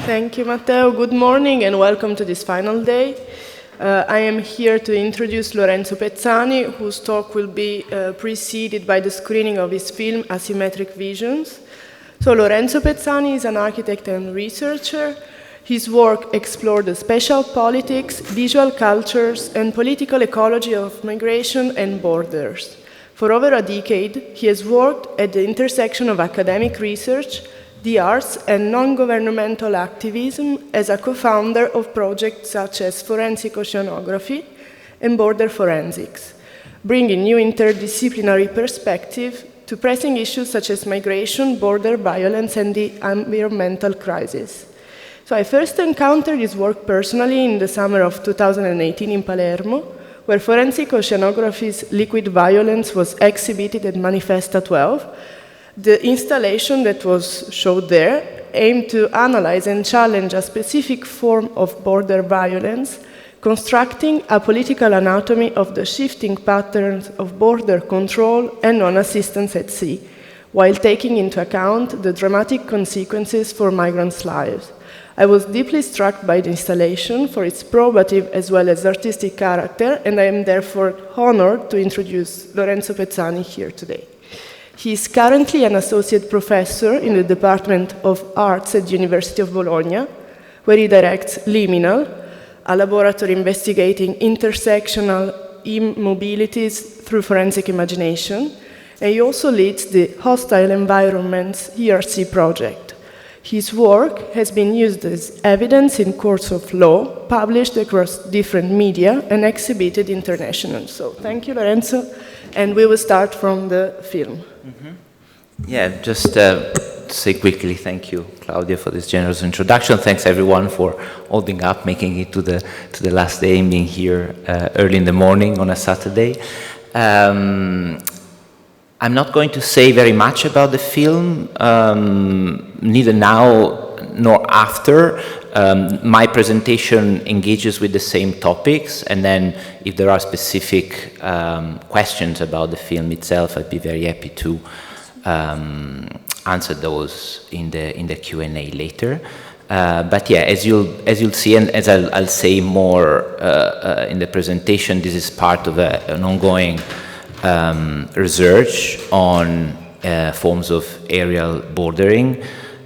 Thank you, Matteo. Good morning and welcome to this final day. I am here to introduce Lorenzo Pezzani, whose talk will be preceded by the screening of his film, Asymmetric Visions. So Lorenzo Pezzani is an architect and researcher. His work explored the spatial politics, visual cultures, and political ecology of migration and borders. For over a decade, he has worked at the intersection of academic research, the arts, and non-governmental activism as a co-founder of projects such as forensic oceanography and border forensics, bringing new interdisciplinary perspective to pressing issues such as migration, border violence, and the environmental crisis. So I first encountered his work personally in the summer of 2018 in Palermo, where forensic oceanography's liquid violence was exhibited at Manifesta 12. The installation that was showed there aimed to analyze and challenge a specific form of border violence, constructing a political anatomy of the shifting patterns of border control and non-assistance at sea, while taking into account the dramatic consequences for migrants' lives. I was deeply struck by the installation for its probative as well as artistic character, and I am therefore honored to introduce Lorenzo Pezzani here today. He is currently an associate professor in the Department of Arts at the University of Bologna, where he directs Liminal, a laboratory investigating intersectional immobilities through forensic imagination, and he also leads the Hostile Environments ERC project. His work has been used as evidence in courts of law, published across different media, and exhibited internationally. So thank you, Lorenzo, and we will start from the film. Yeah, just to say quickly, thank you, Claudia, for this generous introduction. Thanks everyone for holding up, making it to the last day and being here early in the morning on a Saturday. I'm not going to say very much about the film, neither now nor after. My presentation engages with the same topics, and then if there are specific questions about the film itself, I'd be very happy to answer those in the Q&A later. But yeah, as you'll see, and as I'll say more in the presentation, this is part of an ongoing research on forms of aerial bordering,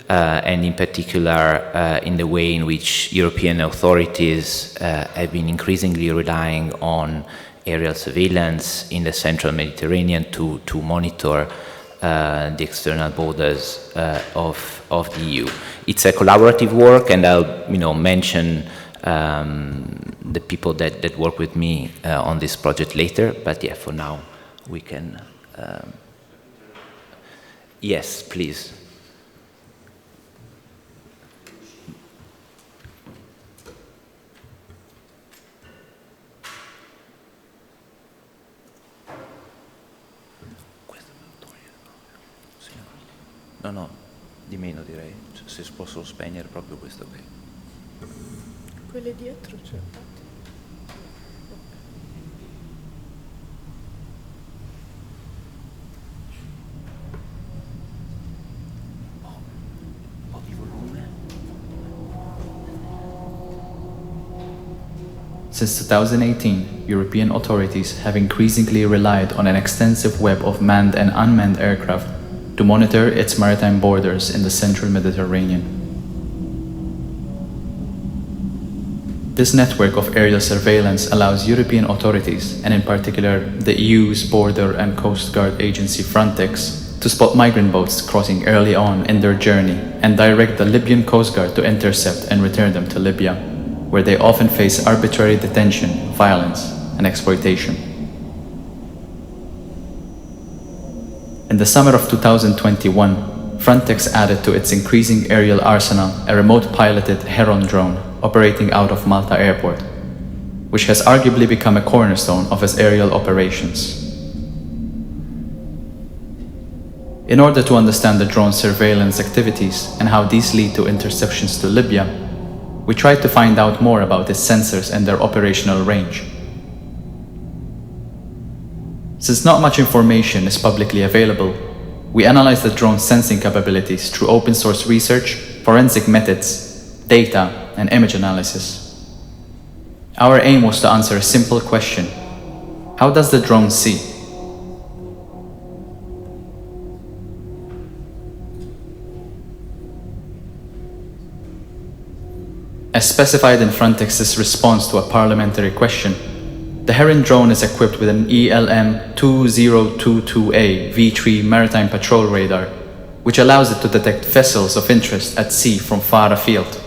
and in particular in the way in which European authorities have been increasingly relying on aerial surveillance in the central Mediterranean to monitor the external borders of the EU. It's a collaborative work, and I'll mention the people that work with me on this project later. But yeah, for now we can. Yes, please. No, di meno direi, se posso spegnere proprio questo qui. Quelle dietro c'è. Un po' di volume. Since 2018, European authorities have increasingly relied on an extensive web of manned and unmanned aircraft to monitor its maritime borders in the central Mediterranean. This network of aerial surveillance allows European authorities, and in particular the EU's border and coast guard agency Frontex, to spot migrant boats crossing early on in their journey and direct the Libyan coast guard to intercept and return them to Libya, where they often face arbitrary detention, violence, and exploitation. In the summer of 2021, Frontex added to its increasing aerial arsenal a remote-piloted Heron drone operating out of Malta Airport, which has arguably become a cornerstone of its aerial operations. In order to understand the drone's surveillance activities and how these lead to interceptions to Libya, we tried to find out more about its sensors and their operational range. Since not much information is publicly available, we analyzed the drone's sensing capabilities through open source research, forensic methods, data, and image analysis. Our aim was to answer a simple question: how does the drone see? As specified in Frontex's response to a parliamentary question, the Heron drone is equipped with an ELM 2022A V3 maritime patrol radar, which allows it to detect vessels of interest at sea from far afield.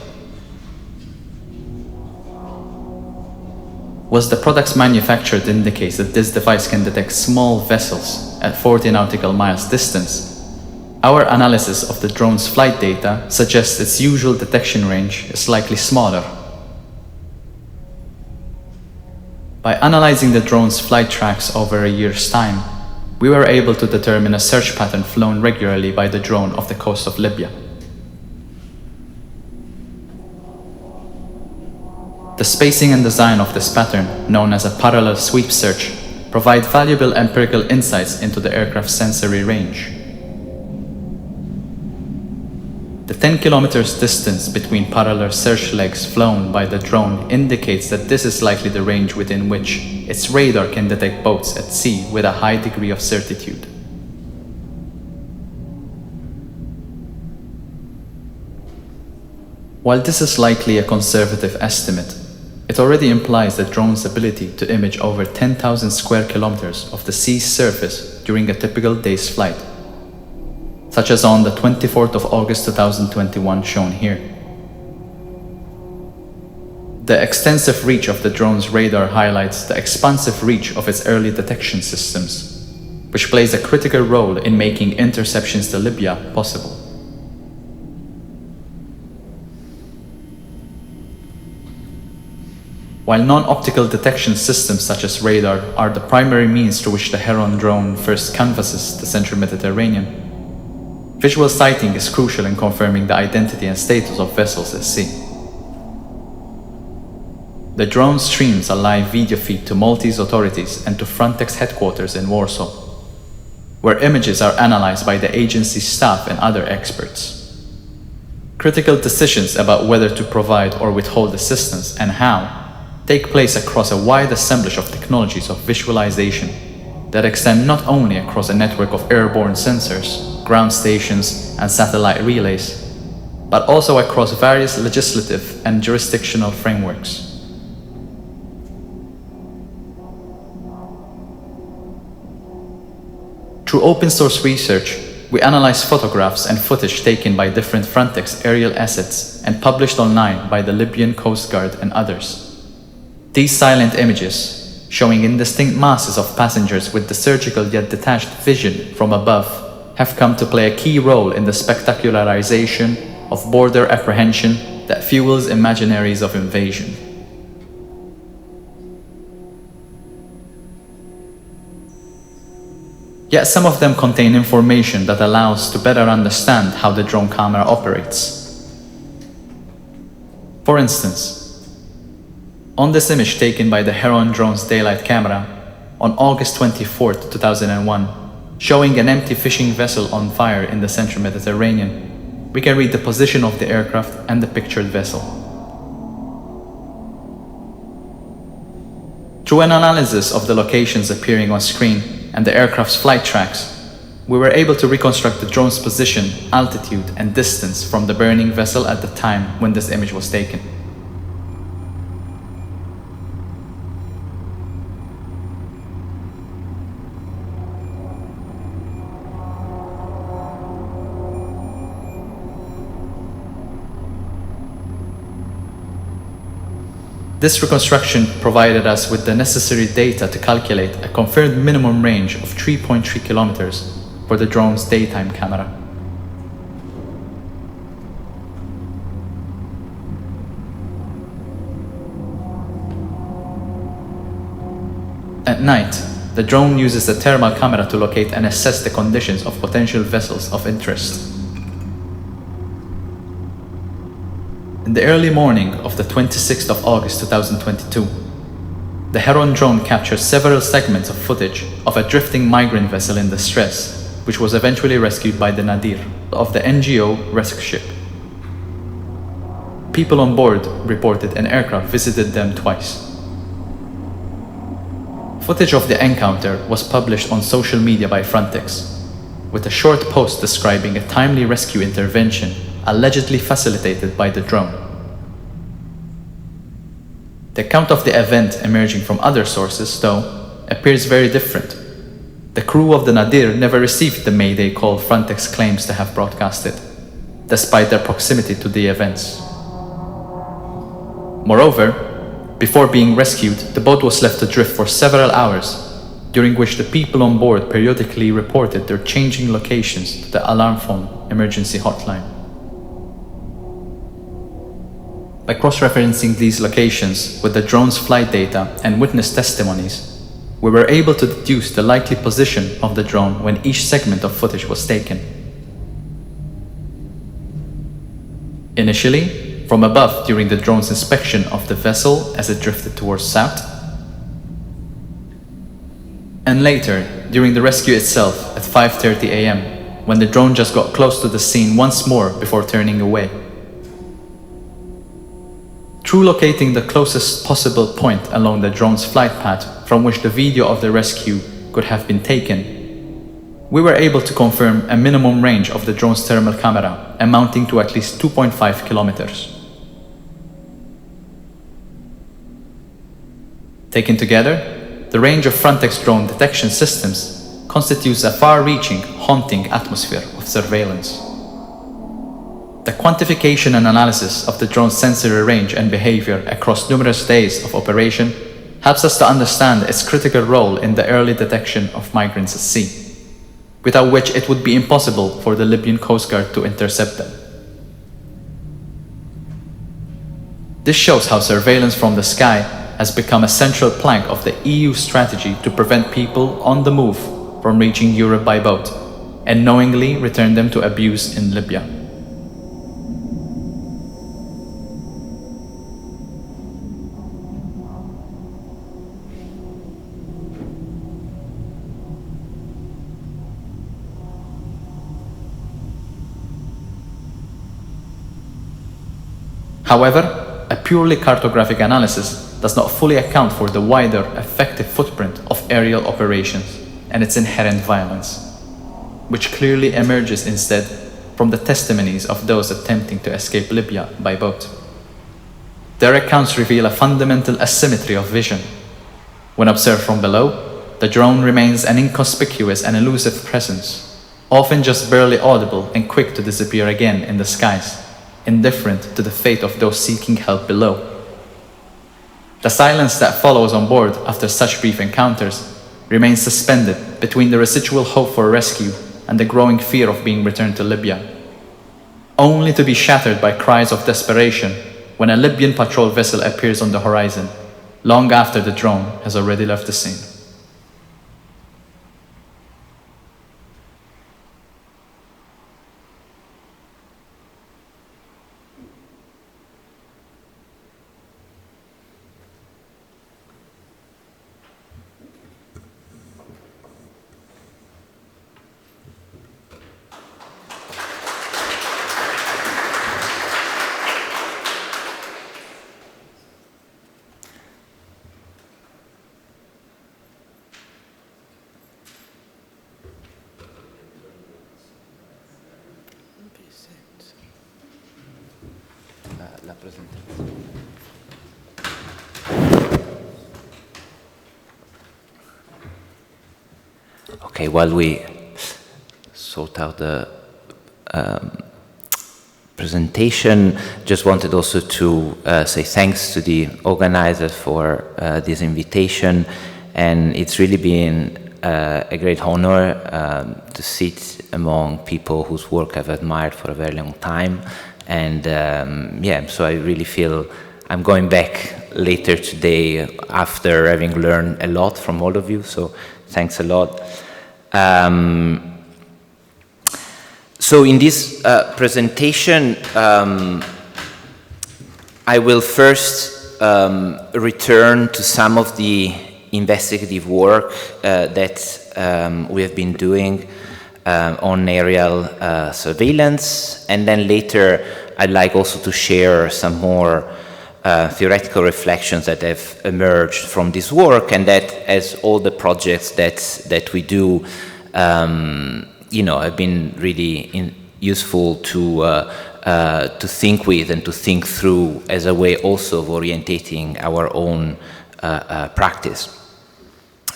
Was the products manufactured indicates that this device can detect small vessels at 40 nautical miles distance, our analysis of the drone's flight data suggests its usual detection range is slightly smaller. By analyzing the drone's flight tracks over a year's time, we were able to determine a search pattern flown regularly by the drone off the coast of Libya. The spacing and design of this pattern, known as a parallel sweep search, provide valuable empirical insights into the aircraft's sensory range. The 10 kilometers distance between parallel search legs flown by the drone indicates that this is likely the range within which its radar can detect boats at sea with a high degree of certitude. While this is likely a conservative estimate, it already implies the drone's ability to image over 10,000 square kilometers of the sea's surface during a typical day's flight, such as on the 24th of August 2021 shown here. The extensive reach of the drone's radar highlights the expansive reach of its early detection systems, which plays a critical role in making interceptions to Libya possible. While non-optical detection systems such as radar are the primary means through which the Heron drone first canvasses the central Mediterranean, visual sighting is crucial in confirming the identity and status of vessels at sea. The drone streams a live video feed to Maltese authorities and to Frontex headquarters in Warsaw, where images are analyzed by the agency's staff and other experts. Critical decisions about whether to provide or withhold assistance and how take place across a wide assemblage of technologies of visualization that extend not only across a network of airborne sensors, ground stations, and satellite relays, but also across various legislative and jurisdictional frameworks. Through open source research, we analyze photographs and footage taken by different Frontex aerial assets and published online by the Libyan Coast Guard and others. These silent images, showing indistinct masses of passengers with the surgical yet detached vision from above, have come to play a key role in the spectacularization of border apprehension that fuels imaginaries of invasion. Yet some of them contain information that allows to better understand how the drone camera operates. For instance, on this image taken by the Heron drone's daylight camera on August 24, 2001, showing an empty fishing vessel on fire in the central Mediterranean, we can read the position of the aircraft and the pictured vessel. Through an analysis of the locations appearing on screen and the aircraft's flight tracks, we were able to reconstruct the drone's position, altitude, and distance from the burning vessel at the time when this image was taken. This reconstruction provided us with the necessary data to calculate a confirmed minimum range of 3.3 kilometers for the drone's daytime camera. At night, the drone uses the thermal camera to locate and assess the conditions of potential vessels of interest. In the early morning of the 26th of August 2022, the Heron drone captured several segments of footage of a drifting migrant vessel in distress, which was eventually rescued by the Nadir of the NGO rescue ship. People on board reported an aircraft visited them twice. Footage of the encounter was published on social media by Frontex, with a short post describing a timely rescue intervention allegedly facilitated by the drone. The account of the event emerging from other sources, though, appears very different. The crew of the Nadir never received the Mayday call Frontex claims to have broadcasted, despite their proximity to the events. Moreover, before being rescued, the boat was left adrift for several hours, during which the people on board periodically reported their changing locations to the alarm phone emergency hotline. By cross-referencing these locations with the drone's flight data and witness testimonies, we were able to deduce the likely position of the drone when each segment of footage was taken. Initially, from above during the drone's inspection of the vessel as it drifted towards south, and later during the rescue itself at 5:30 a.m. when the drone just got close to the scene once more before turning away. Through locating the closest possible point along the drone's flight path from which the video of the rescue could have been taken, we were able to confirm a minimum range of the drone's thermal camera amounting to at least 2.5 kilometers. Taken together, the range of Frontex drone detection systems constitutes a far-reaching, haunting atmosphere of surveillance. The quantification and analysis of the drone's sensory range and behavior across numerous days of operation helps us to understand its critical role in the early detection of migrants at sea, without which it would be impossible for the Libyan Coast Guard to intercept them. This shows how surveillance from the sky has become a central plank of the EU strategy to prevent people on the move from reaching Europe by boat and knowingly return them to abuse in Libya. However, a purely cartographic analysis does not fully account for the wider, affective footprint of aerial operations and its inherent violence, which clearly emerges instead from the testimonies of those attempting to escape Libya by boat. Their accounts reveal a fundamental asymmetry of vision. When observed from below, the drone remains an inconspicuous and elusive presence, often just barely audible and quick to disappear again in the skies, indifferent to the fate of those seeking help below. The silence that follows on board after such brief encounters remains suspended between the residual hope for rescue and the growing fear of being returned to Libya, only to be shattered by cries of desperation when a Libyan patrol vessel appears on the horizon, long after the drone has already left the scene. Okay, while we sort out the presentation, just wanted also to say thanks to the organizers for this invitation, and it's really been a great honor to sit among people whose work I've admired for a very long time, and yeah, so I really feel I'm going back later today after having learned a lot from all of you, so thanks a lot. So in this presentation, I will first return to some of the investigative work that we have been doing on aerial surveillance, and then later I'd like also to share some more theoretical reflections that have emerged from this work, and that, as all the projects that we do, have been really useful to think with and to think through as a way also of orientating our own practice.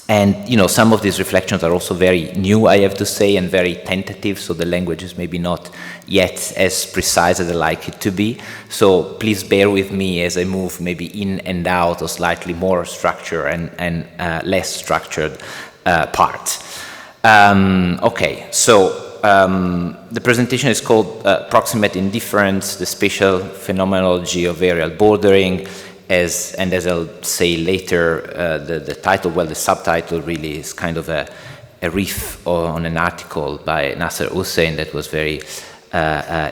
And some of these reflections are also very new, I have to say, and very tentative, so the language is maybe not yet as precise as I'd like it to be. So please bear with me as I move maybe in and out of slightly more structured and less structured parts. Okay, so the presentation is called Proximate Indifference, the Spatial Phenomenology of Aerial Bordering. As I'll say later, the title, well, the subtitle really is kind of a riff on an article by Nasser Hussain that was very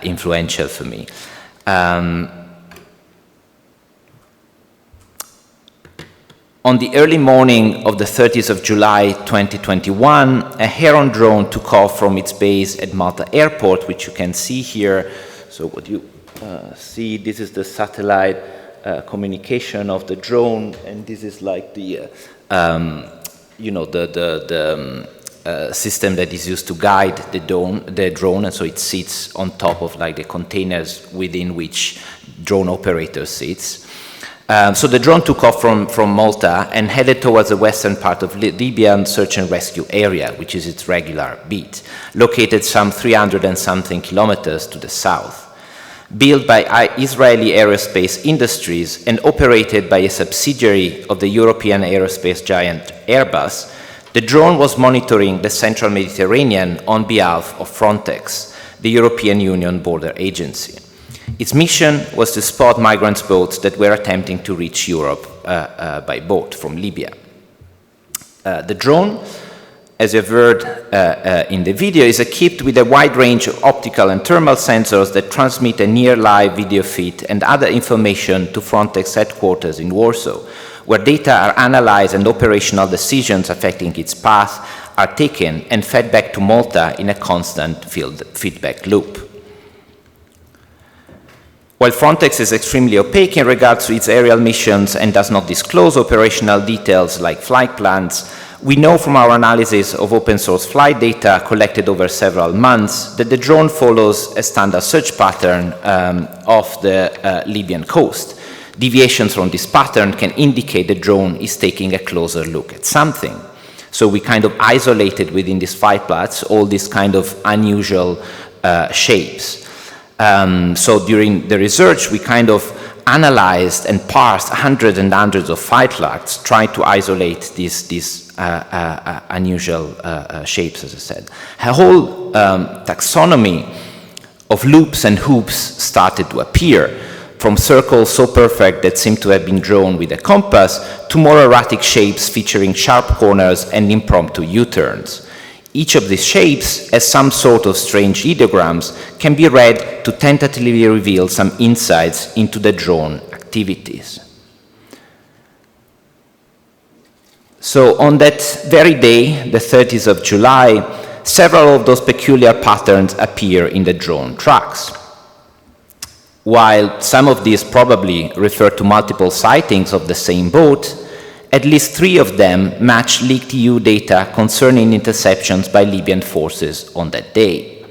influential for me. On the early morning of the 30th of July 2021, a Heron drone took off from its base at Malta Airport, which you can see here. So what you see, this is the satellite communication of the drone, and this is like the system that is used to guide the drone, and so it sits on top of like the containers within which drone operator sits. So the drone took off from Malta and headed towards the western part of Libyan search and rescue area, which is its regular beat, located some 300 and something kilometers to the south. Built by Israeli aerospace industries and operated by a subsidiary of the European aerospace giant Airbus, the drone was monitoring the central Mediterranean on behalf of Frontex, the European Union border agency. Its mission was to spot migrant boats that were attempting to reach Europe by boat from Libya. The drone, as you've heard in the video, is equipped with a wide range of optical and thermal sensors that transmit a near-live video feed and other information to Frontex headquarters in Warsaw, where data are analyzed and operational decisions affecting its path are taken and fed back to Malta in a constant feedback loop. While Frontex is extremely opaque in regards to its aerial missions and does not disclose operational details like flight plans, we know from our analysis of open source flight data collected over several months that the drone follows a standard search pattern of the Libyan coast. Deviations from this pattern can indicate the drone is taking a closer look at something. So we kind of isolated within these flight paths all these kind of unusual shapes. So during the research, we kind of analyzed and parsed hundreds and hundreds of flight paths, trying to isolate these unusual shapes, as I said. A whole taxonomy of loops and hoops started to appear, from circles so perfect that seem to have been drawn with a compass to more erratic shapes featuring sharp corners and impromptu U-turns. Each of these shapes, as some sort of strange ideograms, can be read to tentatively reveal some insights into the drone activities. So on that very day, the 30th of July, several of those peculiar patterns appear in the drone tracks. While some of these probably refer to multiple sightings of the same boat, at least 3 of them match leaked EU data concerning interceptions by Libyan forces on that day.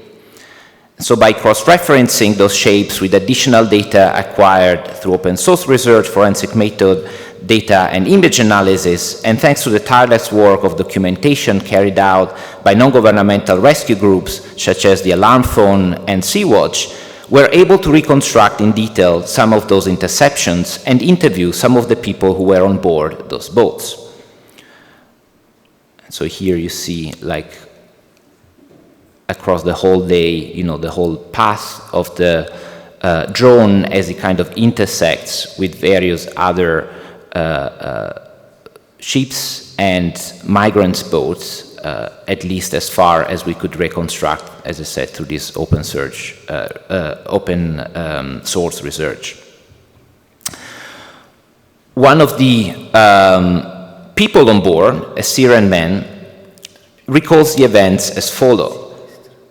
So by cross-referencing those shapes with additional data acquired through open source research, forensic method, data and image analysis, and thanks to the tireless work of documentation carried out by non-governmental rescue groups such as the Alarm Phone and Sea-Watch, we're able to reconstruct in detail some of those interceptions and interview some of the people who were on board those boats. So here you see, like, across the whole day, the whole path of the drone as it kind of intersects with various other ships and migrants boats, at least as far as we could reconstruct, as I said, through this open source research. One of the people on board, a Syrian man, recalls the events as follows.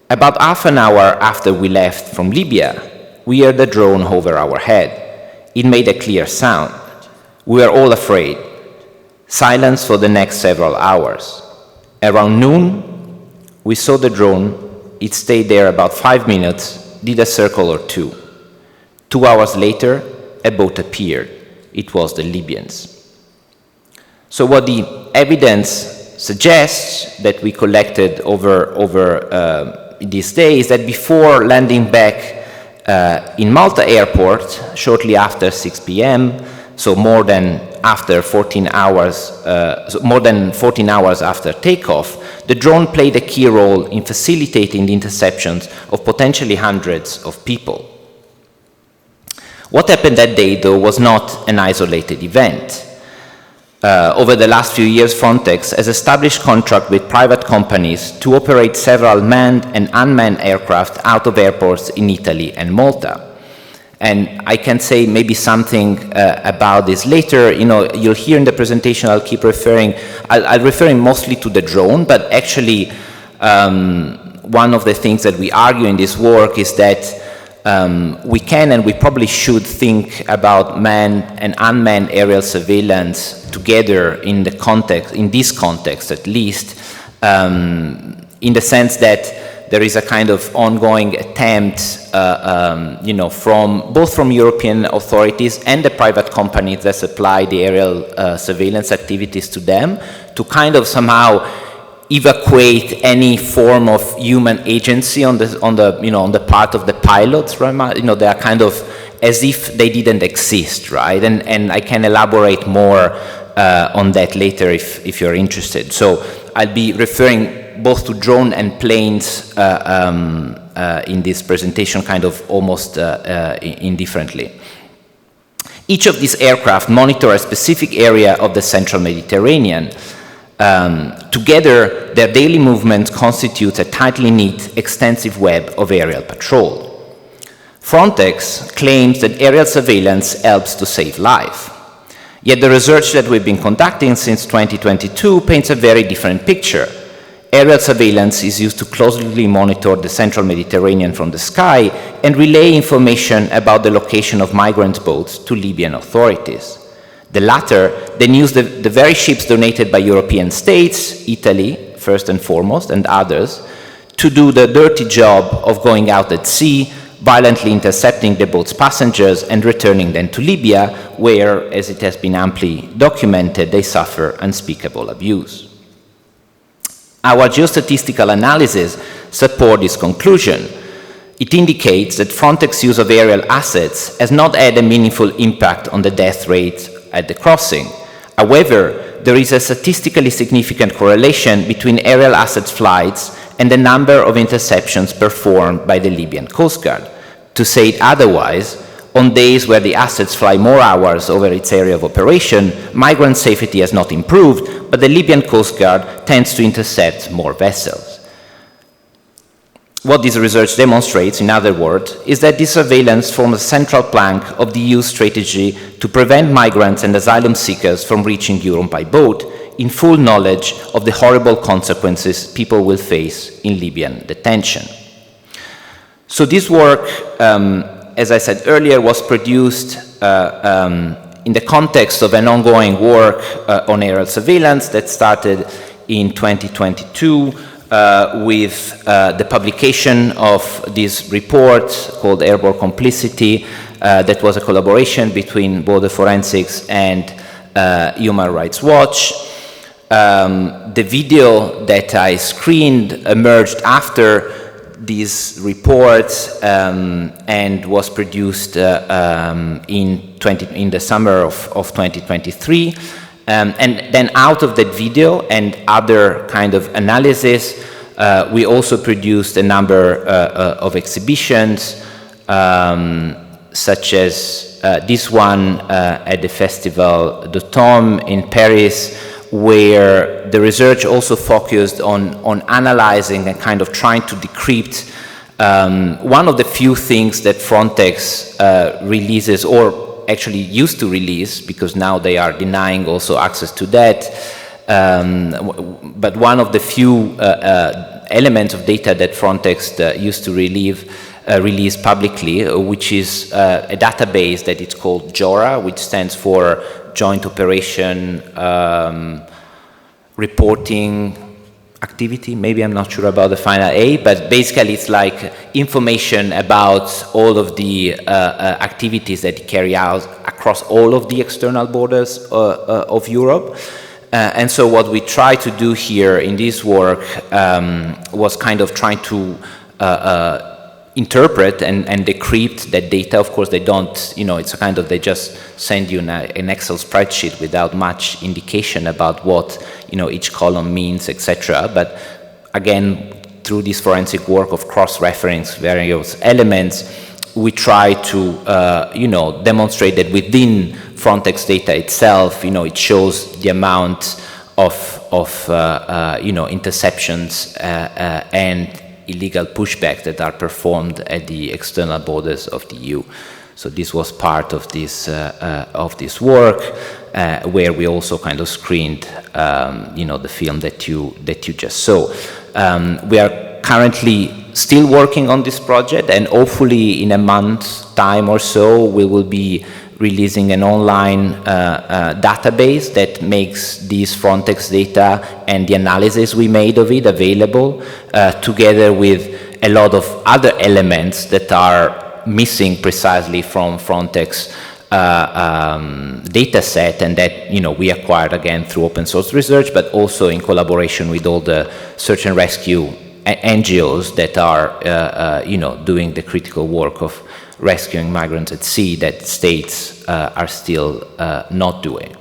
About half an hour after we left from Libya, we heard the drone over our head. It made a clear sound. We were all afraid. Silence for the next several hours. Around noon, we saw the drone. It stayed there about 5 minutes, did a circle or two. 2 hours later, a boat appeared. It was the Libyans. So what the evidence suggests that we collected over these days, that before landing back in Malta airport, shortly after 6 p.m., so more than 14 hours after takeoff, the drone played a key role in facilitating the interceptions of potentially hundreds of people. What happened that day, though, was not an isolated event. Over the last few years, Frontex has established contracts with private companies to operate several manned and unmanned aircraft out of airports in Italy and Malta. And I can say maybe something about this later. You know, you'll hear in the presentation, I'll referring mostly to the drone, but actually one of the things that we argue in this work is that we can and we probably should think about manned and unmanned aerial surveillance together in this context at least, in the sense that there is a kind of ongoing attempt, both from European authorities and the private companies that supply the aerial surveillance activities to them, to kind of somehow evacuate any form of human agency on the part of the pilots, right? You know, they are kind of as if they didn't exist, right? And I can elaborate more on that later if you're interested. So I'll be referring both to drone and planes in this presentation, kind of almost indifferently. Each of these aircraft monitor a specific area of the central Mediterranean. Together, their daily movement constitutes a tightly knit, extensive web of aerial patrol. Frontex claims that aerial surveillance helps to save life. Yet the research that we've been conducting since 2022 paints a very different picture. Aerial surveillance is used to closely monitor the central Mediterranean from the sky and relay information about the location of migrant boats to Libyan authorities. The latter then use the very ships donated by European states, Italy first and foremost, and others, to do the dirty job of going out at sea, violently intercepting the boat's passengers and returning them to Libya, where, as it has been amply documented, they suffer unspeakable abuse. Our geostatistical analysis support this conclusion. It indicates that Frontex use of aerial assets has not had a meaningful impact on the death rate at the crossing. However, there is a statistically significant correlation between aerial assets flights and the number of interceptions performed by the Libyan Coast Guard. To say it otherwise, on days where the assets fly more hours over its area of operation, migrant safety has not improved, but the Libyan Coast Guard tends to intercept more vessels. What this research demonstrates, in other words, is that this surveillance forms a central plank of the EU strategy to prevent migrants and asylum seekers from reaching Europe by boat, in full knowledge of the horrible consequences people will face in Libyan detention. So this work, as I said earlier, was produced in the context of an ongoing work on aerial surveillance that started in 2022 with the publication of this report called Airborne Complicity that was a collaboration between Border Forensics and Human Rights Watch. The video that I screened emerged after these reports and was produced in the summer of 2023. And then out of that video and other kind of analysis, we also produced a number of exhibitions, such as this one at the Festival d'Automne in Paris, where the research also focused on analyzing and kind of trying to decrypt one of the few things that Frontex releases, or actually used to release, because now they are denying also access to that, but one of the few elements of data that Frontex used to release released publicly, which is a database that is called JORA, which stands for Joint Operation Reporting Activity. Maybe I'm not sure about the final A, but basically it's like information about all of the activities that carry out across all of the external borders of Europe. And so what we try to do here in this work was kind of trying to interpret and decrypt that data. Of course, they don't, it's a kind of, they just send you an Excel spreadsheet without much indication about what, each column means, etc. But again, through this forensic work of cross-referencing various elements, we try to, demonstrate that within Frontex data itself, it shows the amount of interceptions and illegal pushbacks that are performed at the external borders of the EU. So this was part of this work, where we also kind of screened, the film that you just saw. We are currently still working on this project, and hopefully in a month's time or so, we will be releasing an online database that makes these Frontex data and the analysis we made of it available, together with a lot of other elements that are missing precisely from Frontex data set, and that we acquired again through open source research, but also in collaboration with all the search and rescue NGOs that are doing the critical work of rescuing migrants at sea that states are still not doing.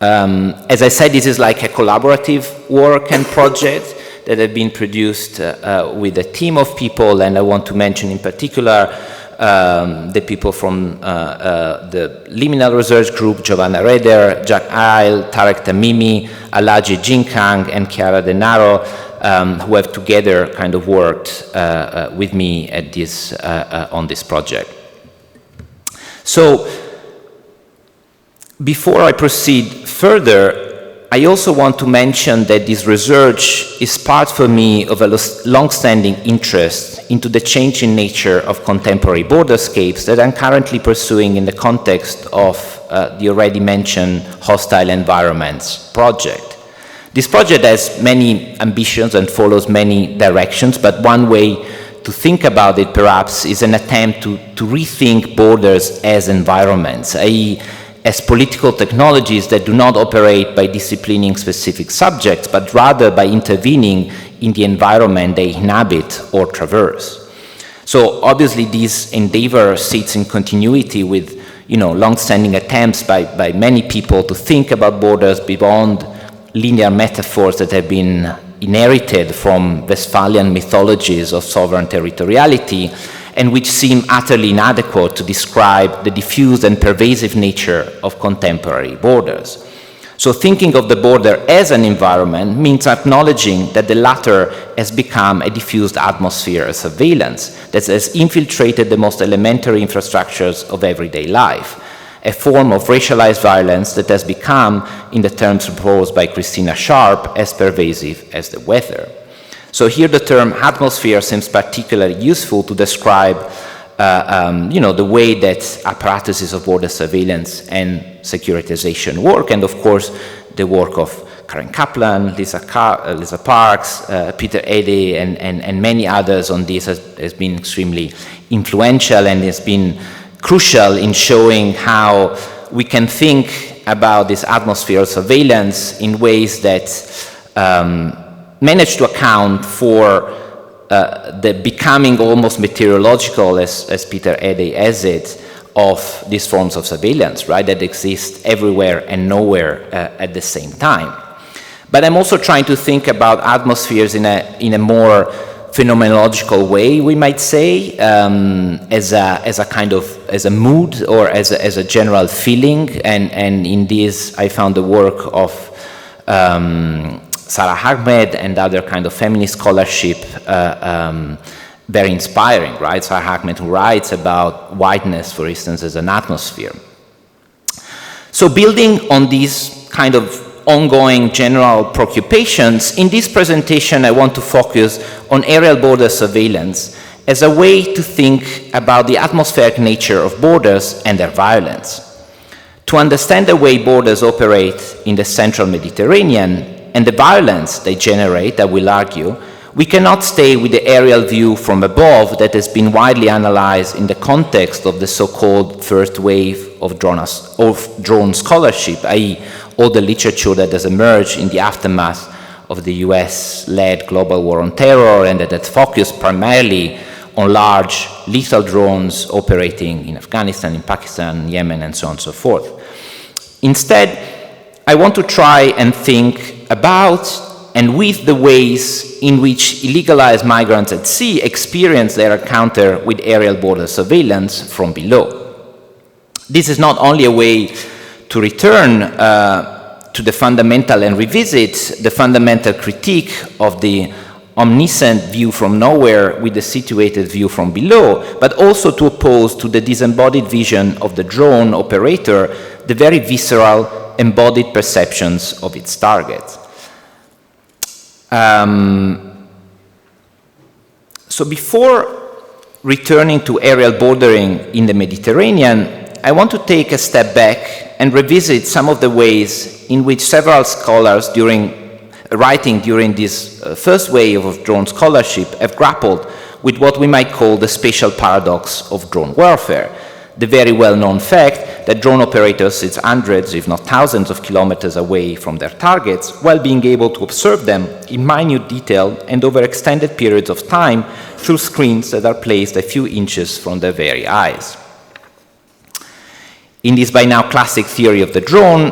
As I said, this is like a collaborative work and project that have been produced with a team of people, and I want to mention in particular the people from the Liminal Research Group, Giovanna Reder, Jack Isle, Tarek Tamimi, Alaji Jinkang, and Chiara Denaro, who have together kind of worked with me at this, on this project. So, before I proceed further, I also want to mention that this research is part for me of a long-standing interest into the changing nature of contemporary borderscapes that I'm currently pursuing in the context of the already mentioned Hostile Environments project. This project has many ambitions and follows many directions, but one way to think about it perhaps is an attempt to rethink borders as environments, i.e., as political technologies that do not operate by disciplining specific subjects, but rather by intervening in the environment they inhabit or traverse. So obviously this endeavor sits in continuity with long-standing attempts by many people to think about borders beyond linear metaphors that have been inherited from Westphalian mythologies of sovereign territoriality, and which seem utterly inadequate to describe the diffuse and pervasive nature of contemporary borders. So thinking of the border as an environment means acknowledging that the latter has become a diffused atmosphere of surveillance that has infiltrated the most elementary infrastructures of everyday life, a form of racialized violence that has become, in the terms proposed by Christina Sharp, as pervasive as the weather. So here the term atmosphere seems particularly useful to describe the way that apparatuses of border surveillance and securitization work, and of course the work of Karen Kaplan, Lisa Parks, Peter Eddy, and many others on this has been extremely influential and has been crucial in showing how we can think about this atmosphere of surveillance in ways that manage to account for the becoming almost meteorological, as Peter Eddy has it, of these forms of surveillance, right, that exist everywhere and nowhere at the same time. But I'm also trying to think about atmospheres in a more phenomenological way, we might say, as a kind of, as a mood or as a general feeling, and in this I found the work of Sarah Ahmed and other kind of feminist scholarship very inspiring, right? Sarah Ahmed, who writes about whiteness, for instance, as an atmosphere. So building on this kind of ongoing general preoccupations, in this presentation I want to focus on aerial border surveillance as a way to think about the atmospheric nature of borders and their violence. To understand the way borders operate in the central Mediterranean and the violence they generate, I will argue, we cannot stay with the aerial view from above that has been widely analyzed in the context of the so-called first wave of drone scholarship, i.e. all the literature that has emerged in the aftermath of the US-led global war on terror and that focused primarily on large lethal drones operating in Afghanistan, in Pakistan, Yemen, and so on and so forth. Instead, I want to try and think about and with the ways in which illegalized migrants at sea experience their encounter with aerial border surveillance from below. This is not only a way to return to the fundamental and revisit the fundamental critique of the omniscient view from nowhere with the situated view from below, but also to oppose to the disembodied vision of the drone operator the very visceral embodied perceptions of its target. So before returning to aerial bordering in the Mediterranean, I want to take a step back and revisit some of the ways in which several scholars writing during this first wave of drone scholarship have grappled with what we might call the spatial paradox of drone warfare. The very well-known fact that drone operators sit hundreds, if not thousands of kilometers away from their targets while being able to observe them in minute detail and over extended periods of time through screens that are placed a few inches from their very eyes. In this by now classic theory of the drone,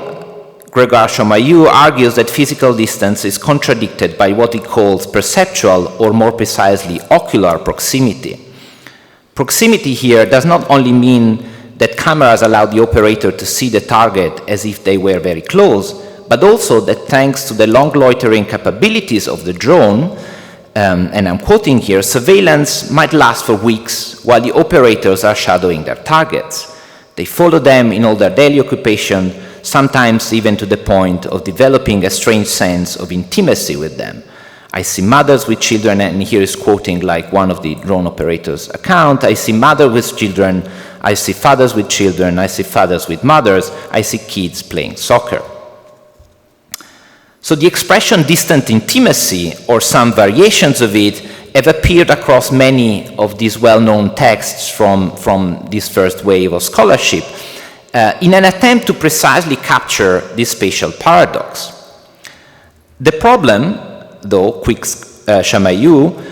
Grégoire Chamayou argues that physical distance is contradicted by what he calls perceptual, or more precisely, ocular proximity. Proximity here does not only mean that cameras allow the operator to see the target as if they were very close, but also that thanks to the long loitering capabilities of the drone, and I'm quoting here, surveillance might last for weeks while the operators are shadowing their targets. They follow them in all their daily occupation, sometimes even to the point of developing a strange sense of intimacy with them. I see mothers with children, and here is quoting like one of the drone operators' account. I see mothers with children, I see fathers with children, I see fathers with mothers, I see kids playing soccer. So the expression distant intimacy, or some variations of it, have appeared across many of these well-known texts from this first wave of scholarship in an attempt to precisely capture this spatial paradox. The problem, though, quotes Chamayou,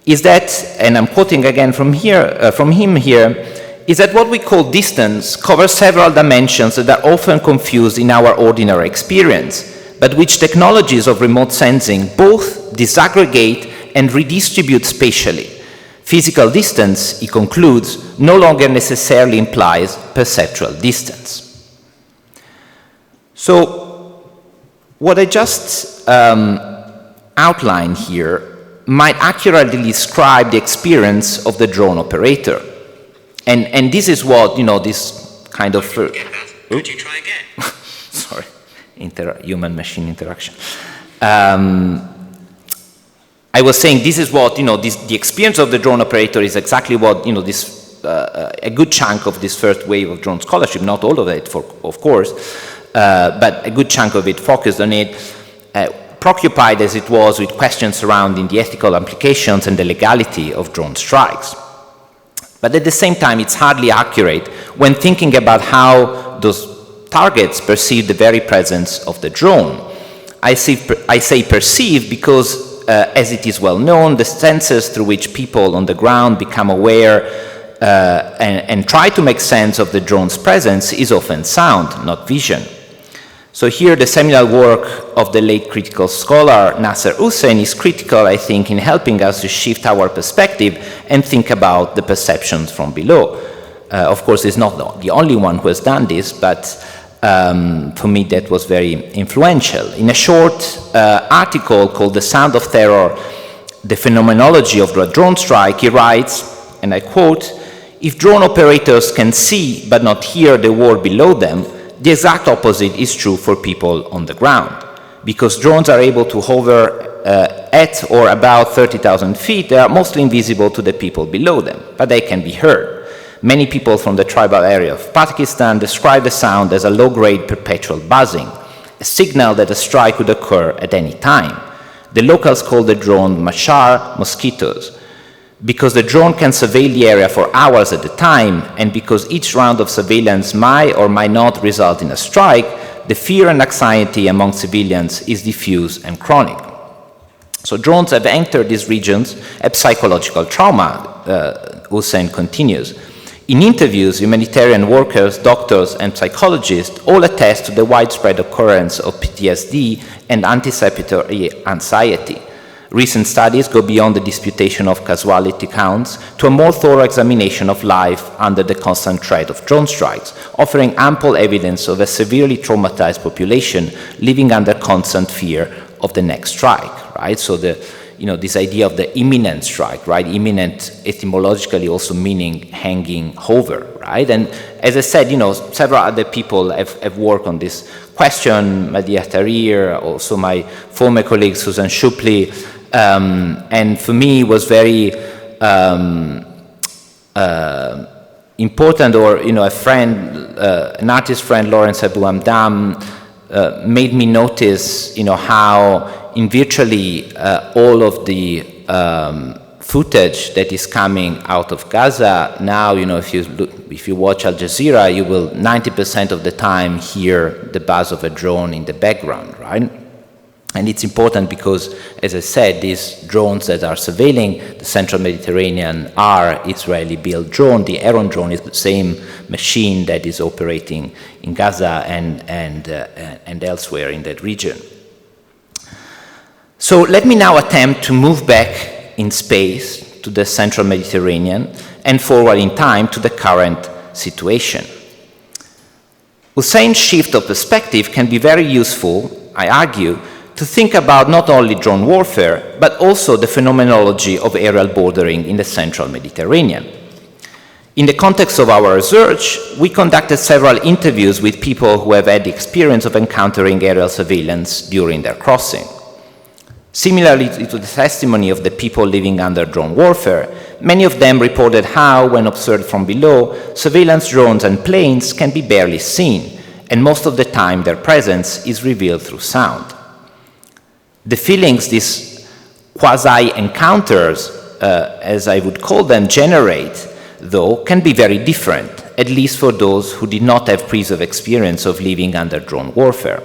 is that, and I'm quoting again from him here, is that what we call distance covers several dimensions that are often confused in our ordinary experience, but which technologies of remote sensing both disaggregate and redistribute spatially. Physical distance, he concludes, no longer necessarily implies perceptual distance. So, what I just outlined here might accurately describe the experience of the drone operator. And this is what, this kind of... Could you try again? Sorry, human-machine interaction. I was saying this is what, the experience of the drone operator is exactly what, a good chunk of this first wave of drone scholarship, not all of it, of course, but a good chunk of it focused on it, preoccupied as it was with questions surrounding the ethical implications and the legality of drone strikes. But at the same time, it's hardly accurate when thinking about how those targets perceive the very presence of the drone. I say perceive because as it is well known, the senses through which people on the ground become aware and try to make sense of the drone's presence is often sound, not vision. So here the seminal work of the late critical scholar Nasser Hussain is critical, I think, in helping us to shift our perspective and think about the perceptions from below. Of course, he's not the only one who has done this, but for me, that was very influential. In a short article called The Sound of Terror, The Phenomenology of the Drone Strike, he writes, and I quote, "If drone operators can see but not hear the world below them, The exact opposite is true for people on the ground. Because drones are able to hover at or about 30,000 feet, they are mostly invisible to the people below them, but they can be heard. Many people from the tribal area of Pakistan describe the sound as a low-grade perpetual buzzing, a signal that a strike could occur at any time. The locals call the drone machar mosquitoes, because the drone can surveil the area for hours at a time, and because each round of surveillance might or might not result in a strike, the fear and anxiety among civilians is diffuse and chronic. So drones have entered these regions at psychological trauma, Hussein continues. In interviews, humanitarian workers, doctors, and psychologists all attest to the widespread occurrence of PTSD and anticipatory anxiety. Recent studies go beyond the disputation of casualty counts to a more thorough examination of life under the constant threat of drone strikes, offering ample evidence of a severely traumatized population living under constant fear of the next strike, right? So this idea of the imminent strike, right? Imminent etymologically also meaning hanging, hover, right? And as I said, several other people have worked on this question, Madia Tahrir, also my former colleague Susan Shupley, and for me it was very important, or a friend, an artist friend, Lawrence Abu Hamdam, made me notice, how in virtually all of the footage that is coming out of Gaza now, if you watch Al Jazeera, you will 90% of the time hear the buzz of a drone in the background, right? And it's important because, as I said, these drones that are surveilling the central Mediterranean are Israeli-built drone. The Heron drone is the same machine that is operating in Gaza and elsewhere in that region. So let me now attempt to move back in space to the central Mediterranean and forward in time to the current situation. Hussein's shift of perspective can be very useful, I argue, to think about not only drone warfare, but also the phenomenology of aerial bordering in the central Mediterranean. In the context of our research, we conducted several interviews with people who have had the experience of encountering aerial surveillance during their crossing. Similarly to the testimony of the people living under drone warfare, many of them reported how, when observed from below, surveillance drones and planes can be barely seen, and most of the time their presence is revealed through sound. The feelings these quasi-encounters, as I would call them, generate, though, can be very different, at least for those who did not have previous experience of living under drone warfare.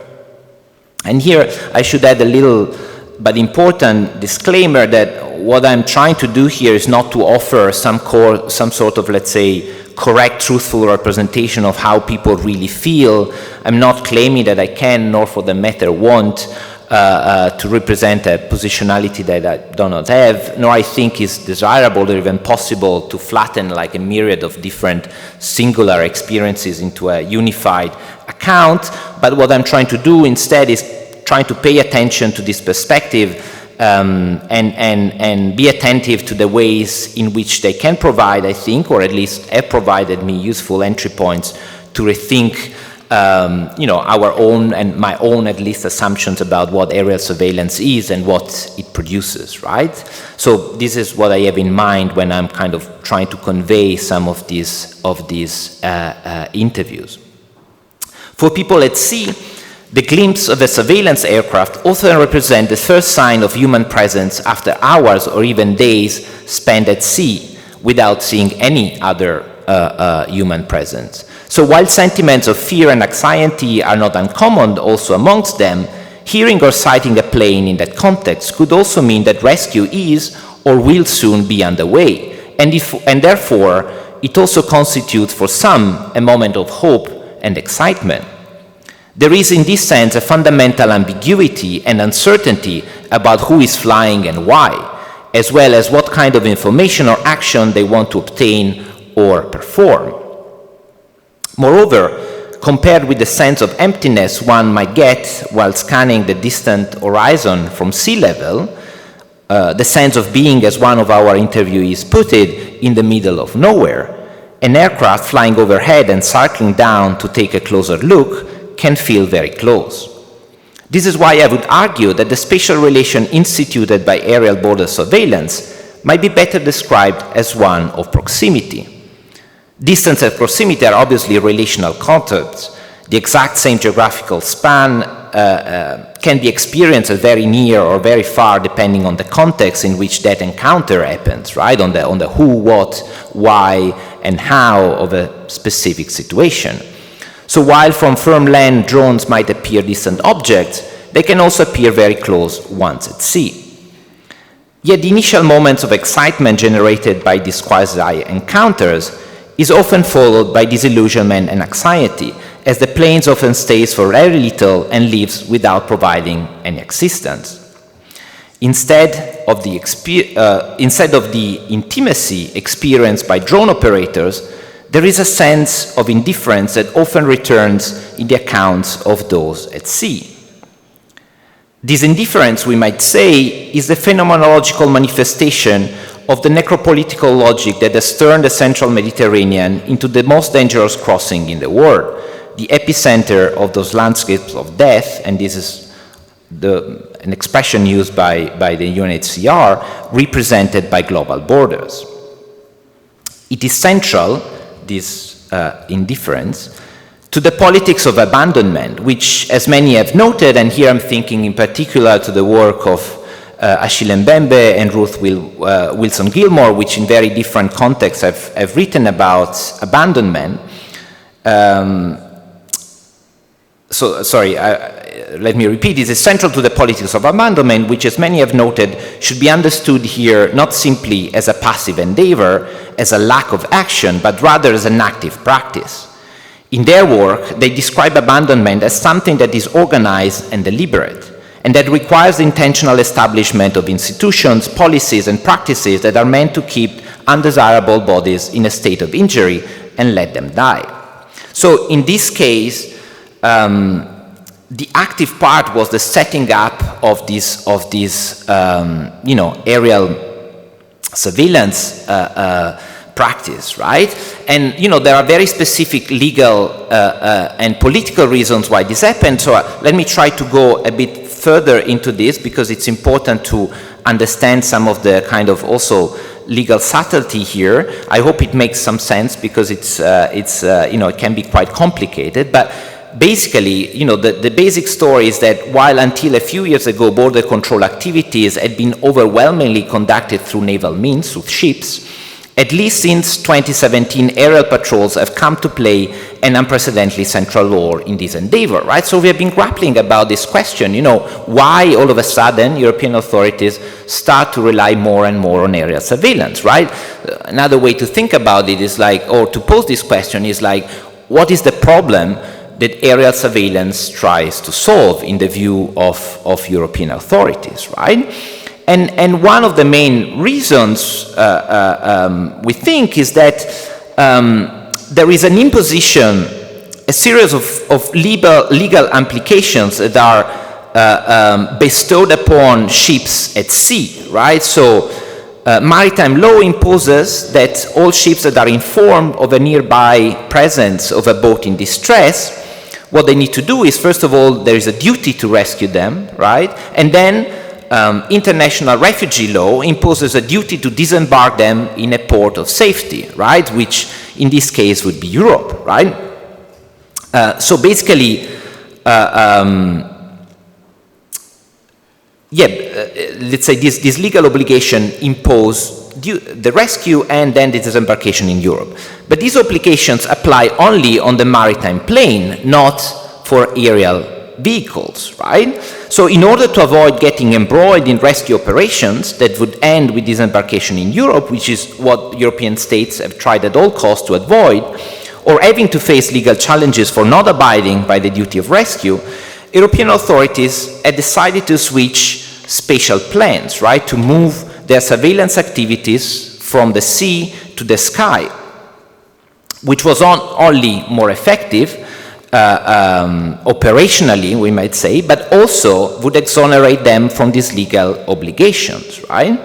And here I should add a little but important disclaimer that what I'm trying to do here is not to offer some sort of, let's say, correct, truthful representation of how people really feel. I'm not claiming that I can, nor for the matter want, to represent a positionality that I do not have, nor I think is desirable or even possible to flatten like a myriad of different singular experiences into a unified account. But what I'm trying to do instead is trying to pay attention to this perspective and be attentive to the ways in which they can provide, I think, or at least have provided me useful entry points to rethink our own and my own, at least, assumptions about what aerial surveillance is and what it produces, right? So this is what I have in mind when I'm kind of trying to convey some of these interviews. For people at sea, the glimpse of a surveillance aircraft often represents the first sign of human presence after hours or even days spent at sea without seeing any other human presence. So while sentiments of fear and anxiety are not uncommon also amongst them, hearing or sighting a plane in that context could also mean that rescue is or will soon be underway, and therefore it also constitutes for some a moment of hope and excitement. There is in this sense a fundamental ambiguity and uncertainty about who is flying and why, as well as what kind of information or action they want to obtain or perform. Moreover, compared with the sense of emptiness one might get while scanning the distant horizon from sea level, the sense of being, as one of our interviewees put it, in the middle of nowhere, An aircraft flying overhead and circling down to take a closer look can feel very close. This is why I would argue that the spatial relation instituted by aerial border surveillance might be better described as one of proximity. Distance and proximity are obviously relational concepts. The exact same geographical span can be experienced as very near or very far depending on the context in which that encounter happens, right? On the who, what, why, and how of a specific situation. So while from firm land drones might appear distant objects, they can also appear very close once at sea. Yet the initial moments of excitement generated by these quasi-encounters is often followed by disillusionment and anxiety, as the plane often stays for very little and leaves without providing any assistance. Instead of the intimacy experienced by drone operators, there is a sense of indifference that often returns in the accounts of those at sea. This indifference, we might say, is the phenomenological manifestation of the necropolitical logic that has turned the central Mediterranean into the most dangerous crossing in the world, the epicenter of those landscapes of death, and this is an expression used by the UNHCR, represented by global borders. It is central, this indifference, to the politics of abandonment, which, as many have noted, and here I'm thinking in particular to the work of Achille Mbembe and Ruth Wilson Gilmore, which in very different contexts have written about abandonment. Let me repeat, it is central to the politics of abandonment, which, as many have noted, should be understood here not simply as a passive endeavor, as a lack of action, but rather as an active practice. In their work, they describe abandonment as something that is organized and deliberate, and that requires the intentional establishment of institutions, policies, and practices that are meant to keep undesirable bodies in a state of injury and let them die. So in this case, the active part was the setting up of this aerial surveillance practice, right? And there are very specific legal and political reasons why this happened. So let me try to go a bit further into this, because it's important to understand some of the kind of also legal subtlety here. I hope it makes some sense, because it can be quite complicated. But basically, the basic story is that while until a few years ago border control activities had been overwhelmingly conducted through naval means, through ships, at least since 2017, aerial patrols have come to play an unprecedentedly central role in this endeavor, right? So we have been grappling about this question, why all of a sudden European authorities start to rely more and more on aerial surveillance, right? Another way to think about it is or to pose this question is what is the problem that aerial surveillance tries to solve in the view of European authorities, right? And one of the main reasons we think is that there is an imposition, a series of legal implications that are bestowed upon ships at sea, right? So maritime law imposes that all ships that are informed of a nearby presence of a boat in distress, what they need to do is, first of all, there is a duty to rescue them, right? And then international refugee law imposes a duty to disembark them in a port of safety, right? Which in this case would be Europe, right? So basically, let's say this legal obligation impose the rescue and then the disembarkation in Europe. But these obligations apply only on the maritime plane, not for aerial vehicles, right? So in order to avoid getting embroiled in rescue operations that would end with disembarkation in Europe, which is what European states have tried at all costs to avoid, or having to face legal challenges for not abiding by the duty of rescue, European authorities had decided to switch spatial plans, right, to move their surveillance activities from the sea to the sky, which was not only more effective, operationally, we might say, but also would exonerate them from these legal obligations, right?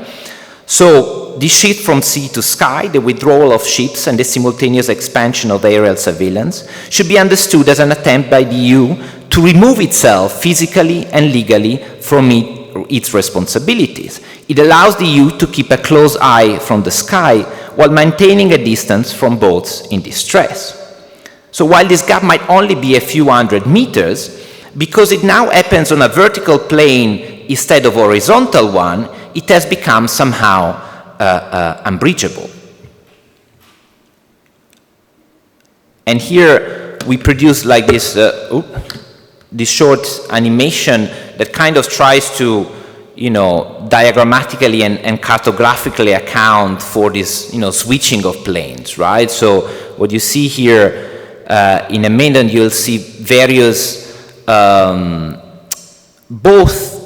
So So the shift from sea to sky, the withdrawal of ships and the simultaneous expansion of aerial surveillance should be understood as an attempt by the EU to remove itself physically and legally from its responsibilities. It allows the EU to keep a close eye from the sky while maintaining a distance from boats in distress. So while this gap might only be a few hundred meters, because it now happens on a vertical plane instead of a horizontal one, it has become somehow unbridgeable. And here we produce like this, this short animation that kind of tries to, diagrammatically and cartographically account for this, switching of planes, right? So what you see here in a minute, you'll see various both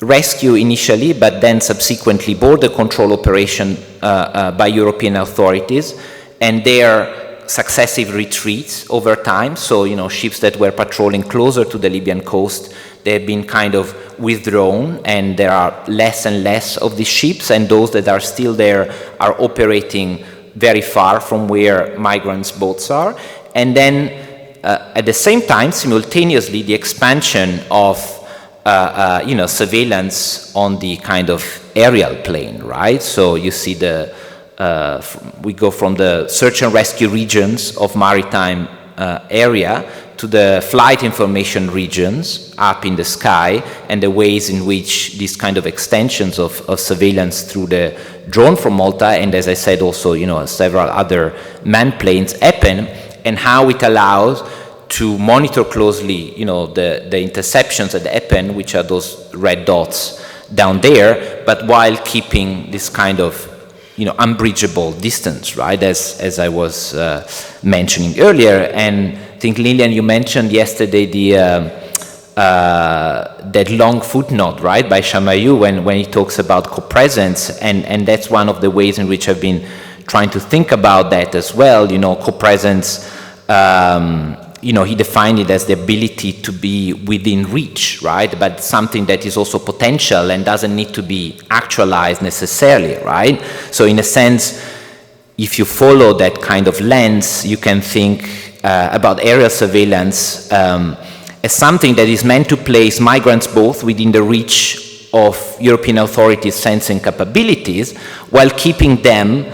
rescue initially, but then subsequently border control operation by European authorities, and their successive retreats over time. So, ships that were patrolling closer to the Libyan coast, they've been kind of withdrawn, and there are less and less of these ships, and those that are still there are operating very far from where migrants' boats are. And then at the same time, simultaneously, the expansion of surveillance on the kind of aerial plane, right? So you see we go from the search and rescue regions of maritime area to the flight information regions up in the sky, and the ways in which these kind of extensions of surveillance through the drone from Malta, and as I said also, several other manned planes happen, and how it allows to monitor closely, the interceptions that happen, which are those red dots down there, but while keeping this kind of, unbridgeable distance, right, as I was mentioning earlier. And I think, Lilian, you mentioned yesterday that long footnote, right, by Chamayou when he talks about co-presence, and that's one of the ways in which I've been trying to think about that as well. Co-presence, he defined it as the ability to be within reach, right? But something that is also potential and doesn't need to be actualized necessarily, right? So in a sense, if you follow that kind of lens, you can think about aerial surveillance as something that is meant to place migrants both within the reach of European authorities' sensing capabilities, while keeping them,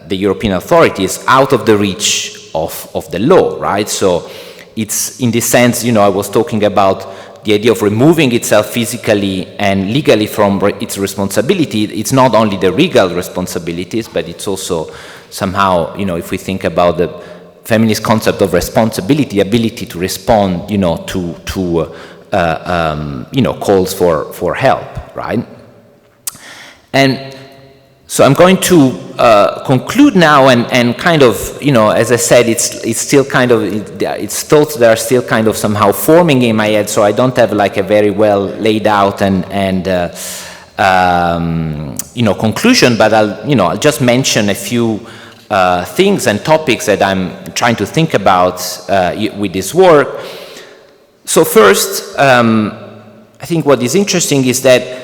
the European authorities, out of the reach of the law, right? So it's in this sense, I was talking about the idea of removing itself physically and legally from its responsibility. It's not only the legal responsibilities, but it's also somehow, if we think about the feminist concept of responsibility, ability to respond, to calls for help, right? And so I'm going to conclude now, and kind of, as I said, it's still kind of, it's thoughts that are still kind of somehow forming in my head, so I don't have like a very well laid out and conclusion, but I'll just mention a few things and topics that I'm trying to think about with this work. So first, I think what is interesting is that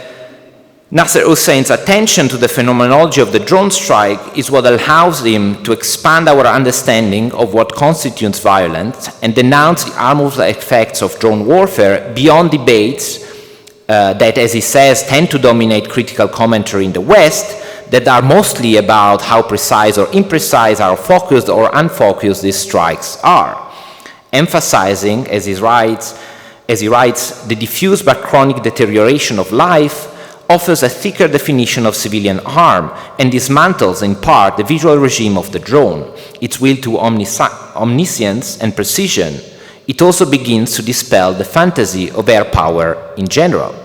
Nasser Hussein's attention to the phenomenology of the drone strike is what allows him to expand our understanding of what constitutes violence and denounce the harmful effects of drone warfare beyond debates that, as he says, tend to dominate critical commentary in the West, that are mostly about how precise or imprecise, how focused or unfocused these strikes are, emphasizing, as he writes, the diffuse but chronic deterioration of life offers a thicker definition of civilian harm and dismantles in part the visual regime of the drone, its will to omniscience and precision. It also begins to dispel the fantasy of air power in general.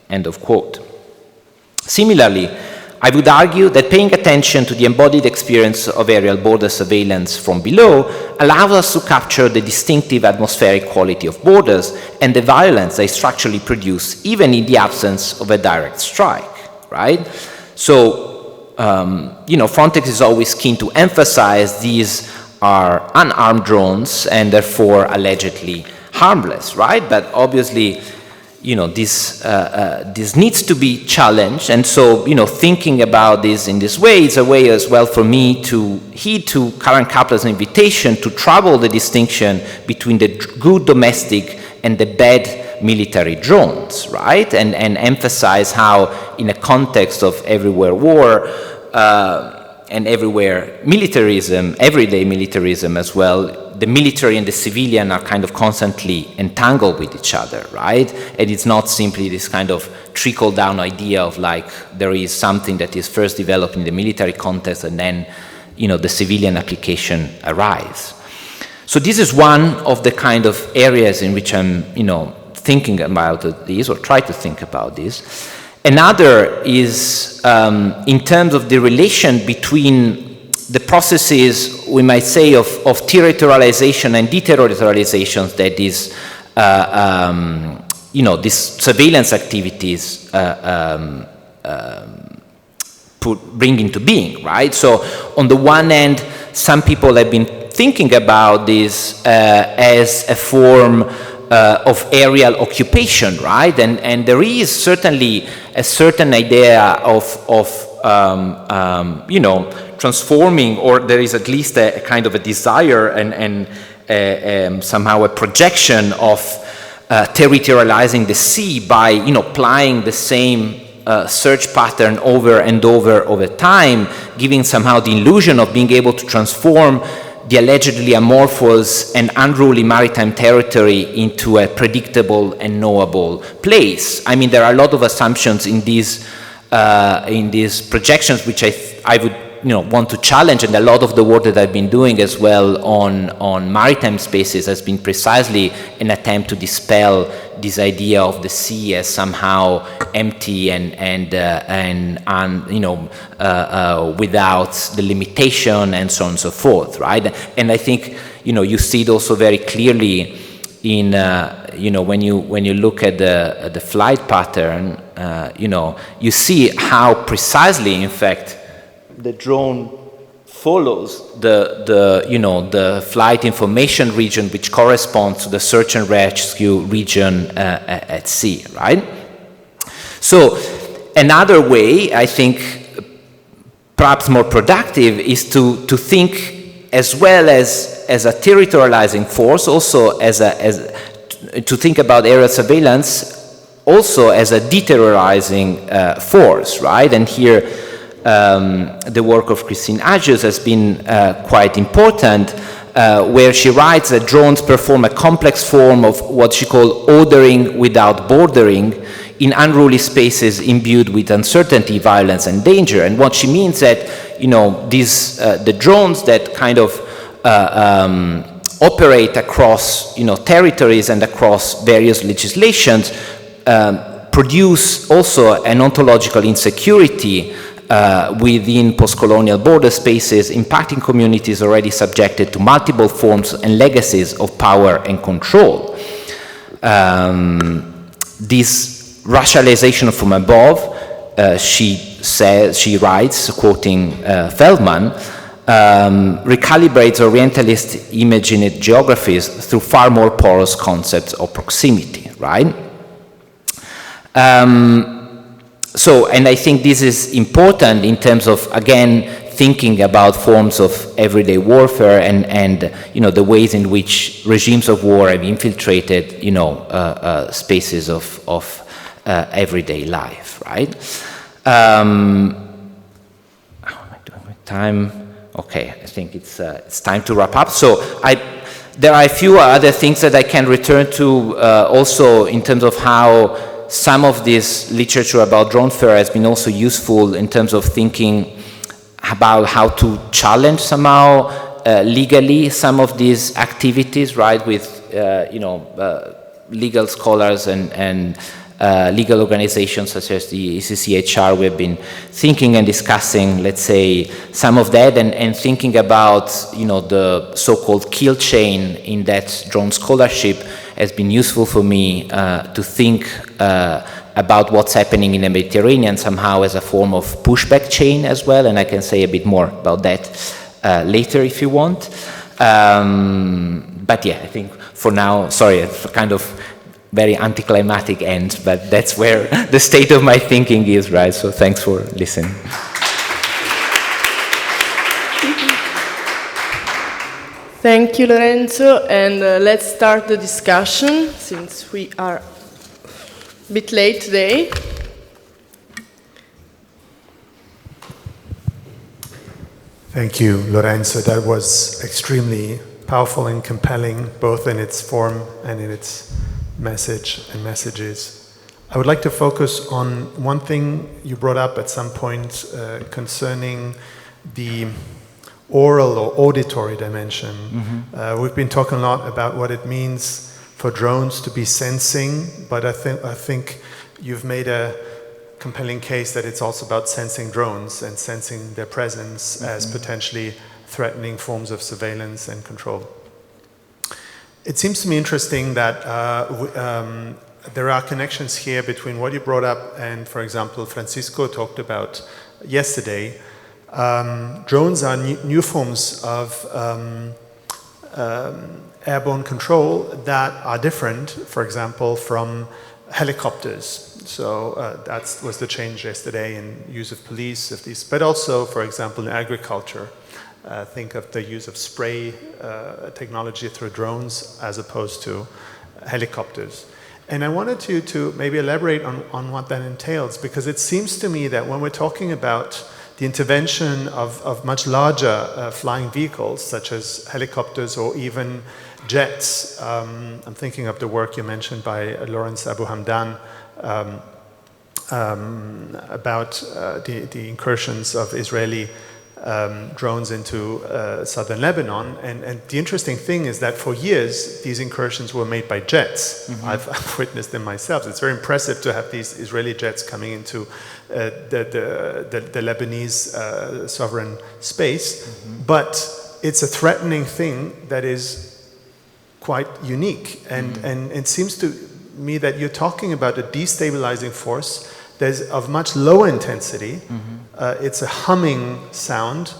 End of quote. Similarly, I would argue that paying attention to the embodied experience of aerial border surveillance from below allows us to capture the distinctive atmospheric quality of borders and the violence they structurally produce, even in the absence of a direct strike, right? So, Frontex is always keen to emphasize these are unarmed drones and therefore allegedly harmless, right? But obviously, this needs to be challenged, and so thinking about this in this way is a way as well for me to heed to Karen Kaplan's invitation to trouble the distinction between the good domestic and the bad military drones, right? And emphasize how, in a context of everywhere war and everywhere militarism, everyday militarism as well, the military and the civilian are kind of constantly entangled with each other, right? And it's not simply this kind of trickle-down idea of like there is something that is first developed in the military context and then, the civilian application arrives. So this is one of the kind of areas in which I'm, thinking about this or try to think about this. Another is in terms of the relation between the processes, we might say, of territorialization and deterritorialization that is, these surveillance activities bring into being, right? So on the one hand, some people have been thinking about this as a form of aerial occupation, right? And there is certainly a certain idea of transforming, or there is at least a kind of a desire and somehow a projection of territorializing the sea by, applying the same search pattern over and over time, giving somehow the illusion of being able to transform the allegedly amorphous and unruly maritime territory into a predictable and knowable place. I mean, there are a lot of assumptions in these projections which I would want to challenge, and a lot of the work that I've been doing as well on maritime spaces has been precisely an attempt to dispel this idea of the sea as somehow empty and without the limitation and so on and so forth, right? And I think you see it also very clearly in when you look at the flight pattern, you see how precisely, in fact, the drone follows the flight information region, which corresponds to the search and rescue region at sea, right? So another way, I think, perhaps more productive, is to think as well as a territorializing force, also to think about aerial surveillance also as a deterrorizing force, right? And here the work of Christine Agius has been quite important, where she writes that drones perform a complex form of what she calls ordering without bordering in unruly spaces imbued with uncertainty, violence, and danger. And what she means that, the drones that kind of operate across, territories and across various legislations produce also an ontological insecurity within post-colonial border spaces, impacting communities already subjected to multiple forms and legacies of power and control. This racialization from above, she writes, quoting Feldman, recalibrates Orientalist imagined geographies through far more porous concepts of proximity, right? And I think this is important in terms of, again, thinking about forms of everyday warfare and the ways in which regimes of war have infiltrated, spaces of everyday life, right? How am I doing with time? Okay, I think it's time to wrap up. So there are a few other things that I can return to also in terms of how some of this literature about drone fare has been also useful in terms of thinking about how to challenge somehow legally some of these activities, right, with legal scholars and legal organizations such as the ECCHR. We've been thinking and discussing, let's say, some of that and thinking about, the so-called kill chain in that drone scholarship has been useful for me to think about what's happening in the Mediterranean somehow as a form of pushback chain as well, and I can say a bit more about that later if you want. But yeah, I think for now, sorry, I've kind of very anticlimactic end, but that's where the state of my thinking is, right? So thanks for listening. Thank you, Lorenzo, and let's start the discussion, since we are a bit late today. Thank you, Lorenzo. That was extremely powerful and compelling, both in its form and in its message and messages. I would like to focus on one thing you brought up at some point concerning the oral or auditory dimension. Mm-hmm. We've been talking a lot about what it means for drones to be sensing, but I think you've made a compelling case that it's also about sensing drones and sensing their presence as potentially threatening forms of surveillance and control. It seems to me interesting that there are connections here between what you brought up and, for example, Francisco talked about yesterday. Drones are new forms of airborne control that are different, for example, from helicopters. So that was the change yesterday in use of police of these, but also, for example, in agriculture. Think of the use of spray technology through drones as opposed to helicopters. And I wanted you to maybe elaborate on what that entails, because it seems to me that when we're talking about the intervention of much larger flying vehicles, such as helicopters or even jets, I'm thinking of the work you mentioned by Lawrence Abu Hamdan about the incursions of Israeli drones into southern Lebanon. And the interesting thing is that for years, these incursions were made by jets. Mm-hmm. I've witnessed them myself. It's very impressive to have these Israeli jets coming into the Lebanese sovereign space. Mm-hmm. But it's a threatening thing that is quite unique. And it seems to me that you're talking about a destabilizing force that's of much lower intensity. Mm-hmm. It's a humming sound.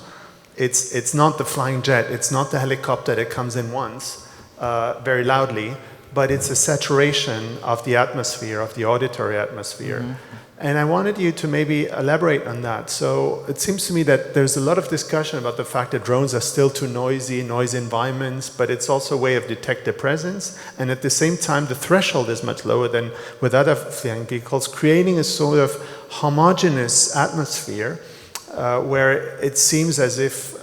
It's not the flying jet. It's not the helicopter that comes in once very loudly, but it's a saturation of the atmosphere, of the auditory atmosphere. Mm-hmm. And I wanted you to maybe elaborate on that. So it seems to me that there's a lot of discussion about the fact that drones are still too noisy environments, but it's also a way of detect their presence. And at the same time, the threshold is much lower than with other flying vehicles, creating a sort of homogeneous atmosphere where it seems as if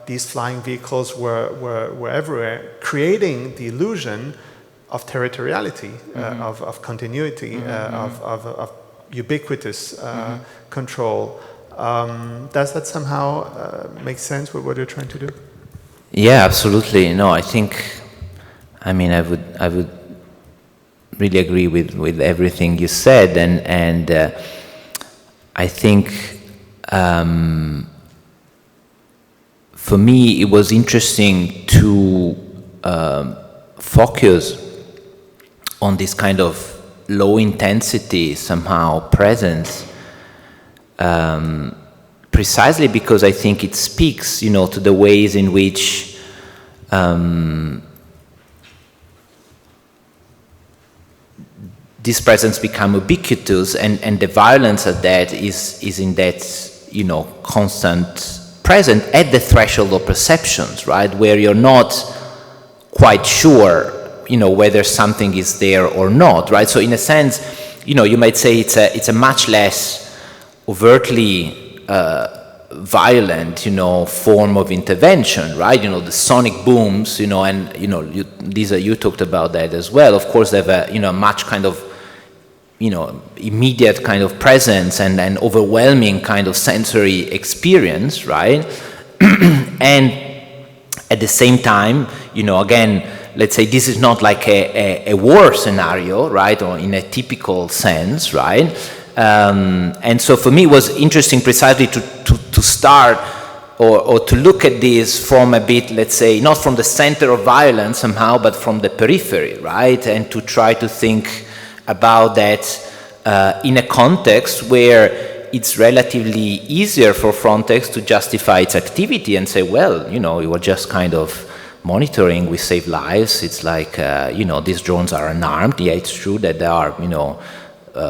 these flying vehicles were everywhere, creating the illusion of territoriality, mm-hmm. of continuity, mm-hmm. of ubiquitous control. Does that somehow make sense with what you're trying to do? Yeah, absolutely. No, I think, I mean, I would really agree with everything you said, and I think for me it was interesting to focus on this kind of low intensity somehow presence, precisely because I think it speaks, to the ways in which this presence become ubiquitous, and the violence of that is in that, constant present at the threshold of perceptions, right, where you're not quite sure whether something is there or not, right? So in a sense, you might say it's a much less overtly violent, form of intervention, right? The sonic booms, and Lisa, you talked about that as well. Of course, they have a much kind of immediate kind of presence and an overwhelming kind of sensory experience, right? And at the same time, again, let's say this is not like a war scenario, right, or in a typical sense, right? And so for me it was interesting precisely to start or to look at this from a bit, let's say, not from the center of violence somehow, but from the periphery, right? And to try to think about that in a context where it's relatively easier for Frontex to justify its activity and say, well, it was just kind of monitoring, we save lives. It's like, these drones are unarmed. Yeah, it's true that they are,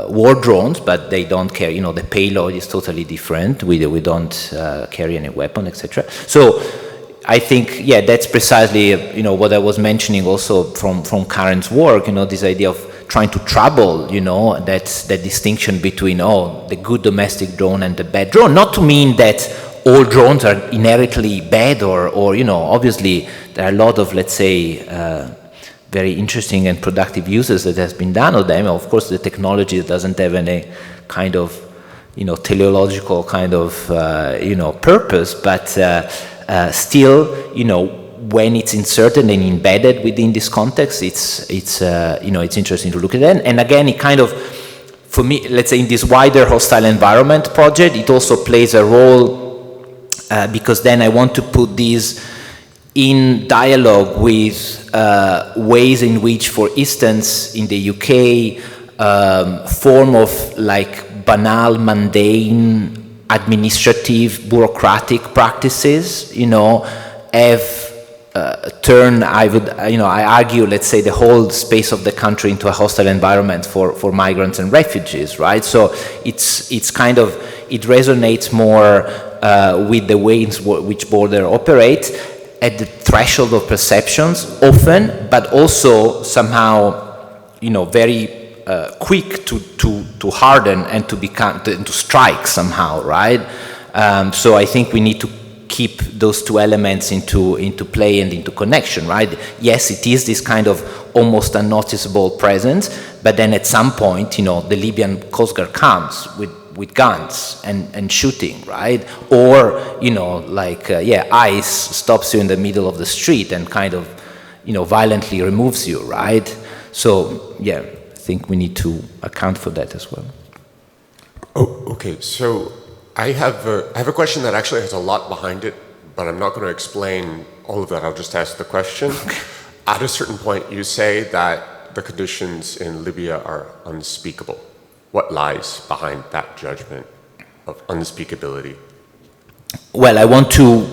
war drones, but they don't carry, the payload is totally different. We don't carry any weapon, etc. So I think, that's precisely, what I was mentioning also from Karen's work, this idea of trying to trouble, that distinction between, the good domestic drone and the bad drone. Not to mean that all drones are inherently bad or obviously there are a lot of, let's say, very interesting and productive uses that has been done of them. Of course, the technology doesn't have any kind of, teleological kind of, purpose, but still, when it's inserted and embedded within this context, it's interesting to look at that. And again, it kind of, for me, let's say in this wider hostile environment project, it also plays a role because then I want to put these in dialogue with ways in which, for instance, in the UK, form of like banal, mundane, administrative, bureaucratic practices, have turned, I argue, let's say, the whole space of the country into a hostile environment for migrants and refugees, right? So it's kind of, it resonates more with the way in which border operates at the threshold of perceptions often, but also somehow, very quick to harden and to strike somehow, right? So I think we need to keep those two elements into play and into connection, right? Yes, it is this kind of almost unnoticeable presence, but then at some point, the Libyan Coast Guard comes with guns and shooting, right? Or, ICE stops you in the middle of the street and kind of, violently removes you, right? So, I think we need to account for that as well. Oh, okay. So I have a question that actually has a lot behind it, but I'm not going to explain all of that. I'll just ask the question. At a certain point, you say that the conditions in Libya are unspeakable. What lies behind that judgment of unspeakability? Well, I want to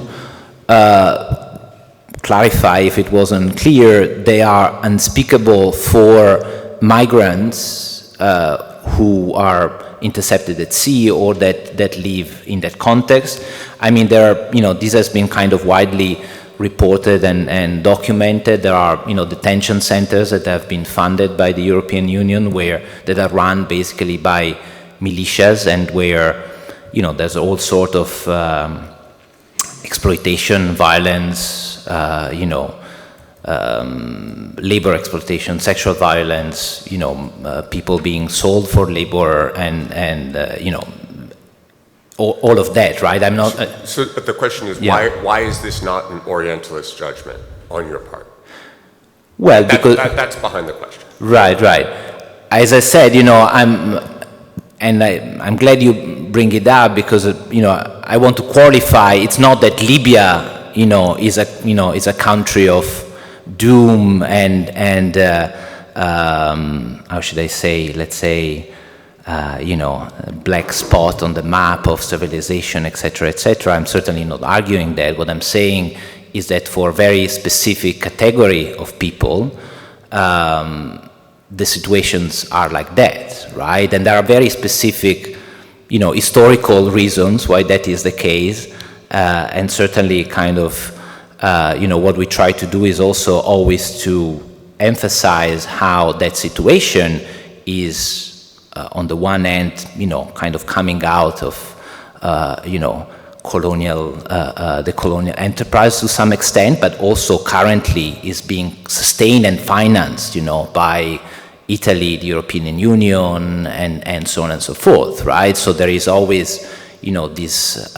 clarify, if it wasn't clear, they are unspeakable for migrants who are intercepted at sea or that live in that context. I mean, this has been kind of widely reported and documented. There are, detention centers that have been funded by the European Union that are run basically by militias and where, there's all sort of exploitation, violence, labor exploitation, sexual violence, people being sold for labor and all of that, right? I'm not. But the question is, why is this not an Orientalist judgment on your part? Well, because that's behind the question. Right. As I said, I'm glad you bring it up because I want to qualify. It's not that Libya, is a country of doom and how should I say? Let's say. Black spot on the map of civilization, etc., etc. I'm certainly not arguing that. What I'm saying is that for a very specific category of people, the situations are like that, right? And there are very specific, historical reasons why that is the case, and certainly kind of, what we try to do is also always to emphasize how that situation is on the one hand, kind of coming out of, the colonial enterprise to some extent, but also currently is being sustained and financed, by Italy, the European Union, and so on and so forth, right? So there is always, this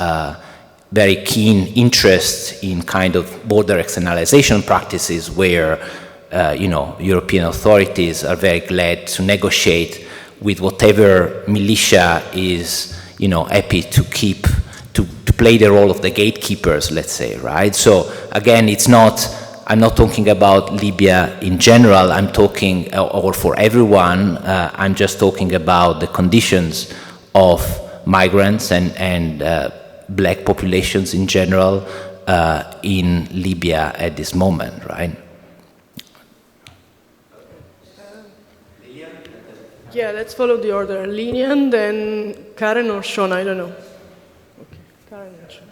very keen interest in kind of border externalization practices where, European authorities are very glad to negotiate with whatever militia is, happy to keep, to play the role of the gatekeepers, let's say, right? So again, I'm not talking about Libya in general, I'm talking, or for everyone, I'm just talking about the conditions of migrants and black populations in general in Libya at this moment, right? Yeah, let's follow the order. Lilian, then Karen or Sean, I don't know. Okay, Karen and Sean.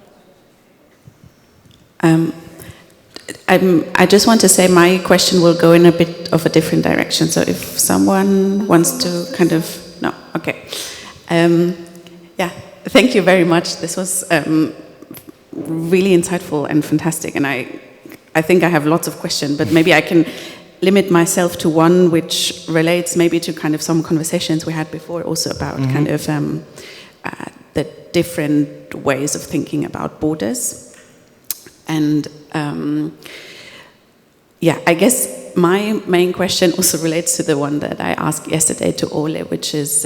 I just want to say my question will go in a bit of a different direction. So if someone wants to kind of, no, okay. Yeah, thank you very much. This was really insightful and fantastic. And I think I have lots of questions, but maybe I can limit myself to one which relates maybe to kind of some conversations we had before also about kind of the different ways of thinking about borders. And yeah, I guess my main question also relates to the one that I asked yesterday to Ole, which is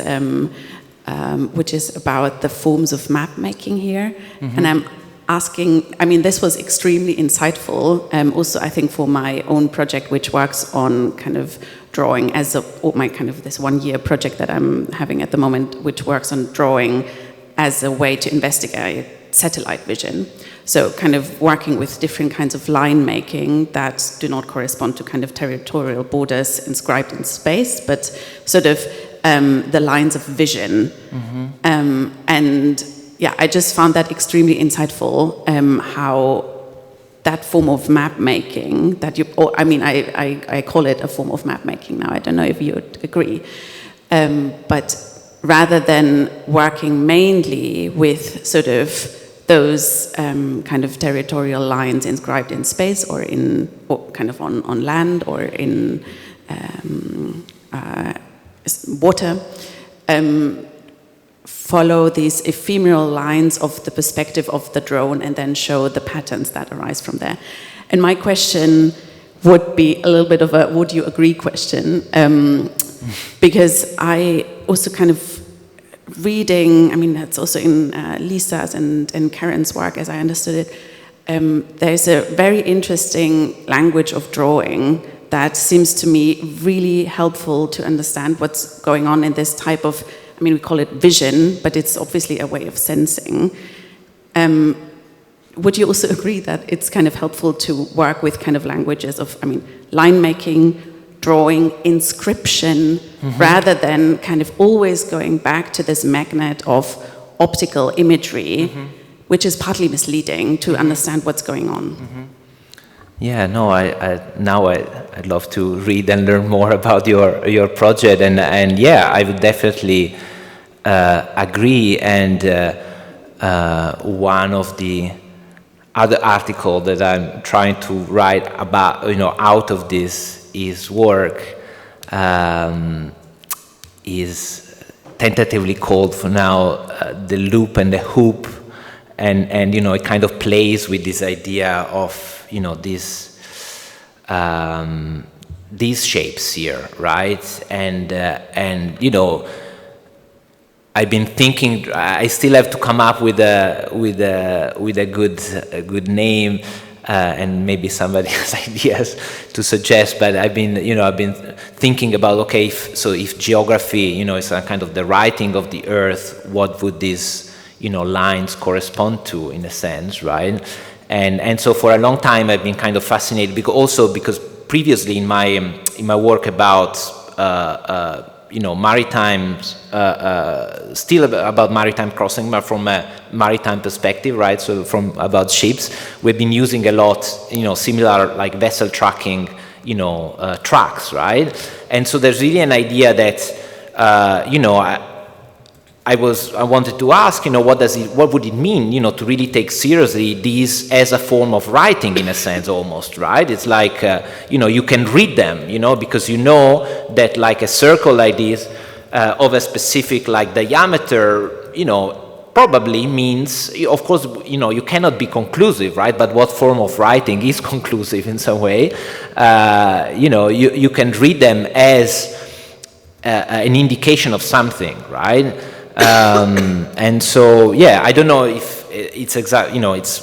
about the forms of map making here. And I'm asking, I mean, this was extremely insightful. Also, I think for my own project, which works on kind of drawing or my kind of this 1 year project that I'm having at the moment, which works on drawing as a way to investigate satellite vision. So kind of working with different kinds of line making that do not correspond to kind of territorial borders inscribed in space, but sort of the lines of vision. And yeah, I just found that extremely insightful, how that form of map making that I call it a form of map making now. I don't know if you would agree. But rather than working mainly with sort of those kind of territorial lines inscribed in space or kind of on land or in water, follow these ephemeral lines of the perspective of the drone and then show the patterns that arise from there. And my question would be a little bit of a would you agree question, because I also kind of reading, I mean that's also in Lisa's and Karen's work as I understood it, there's a very interesting language of drawing that seems to me really helpful to understand what's going on in this type of, I mean, we call it vision, but it's obviously a way of sensing. Would you also agree that it's kind of helpful to work with kind of languages of, I mean, line making, drawing, inscription, rather than kind of always going back to this magnet of optical imagery, which is partly misleading to understand what's going on? Yeah, no, I'd love to read and learn more about your project, and yeah, I would definitely agree. And one of the other article that I'm trying to write about, out of this is work is tentatively called for now the loop and the hoop, and it kind of plays with this idea of these shapes here, right? And I've been thinking. I still have to come up with a good name, and maybe somebody has ideas to suggest. But I've been thinking about if geography, is a kind of the writing of the earth, what would these lines correspond to in a sense, right? And so for a long time I've been kind of fascinated because previously in my work about maritime, still about maritime crossing, but from a maritime perspective, right? So from about ships, we've been using a lot, similar like vessel tracking, tracks, right? And so there's really an idea that, I wanted to ask, what would it mean, to really take seriously these as a form of writing in a sense almost, right? It's like, you can read them, because that like a circle like this of a specific like diameter, probably means, of course, you cannot be conclusive, right? But what form of writing is conclusive in some way? You can read them as an indication of something, right? And so, yeah, I don't know if it's exact, it's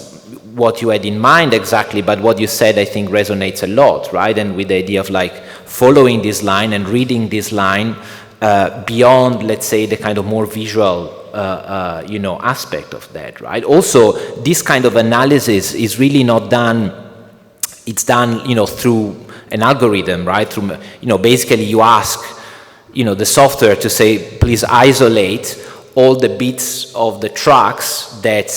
what you had in mind exactly, but what you said, I think, resonates a lot, right? And with the idea of like following this line and reading this line beyond, let's say, the kind of more visual, aspect of that, right? Also, this kind of analysis is really not done. It's done, through an algorithm, right? Through, basically you ask, the software to say, please isolate all the bits of the tracks that,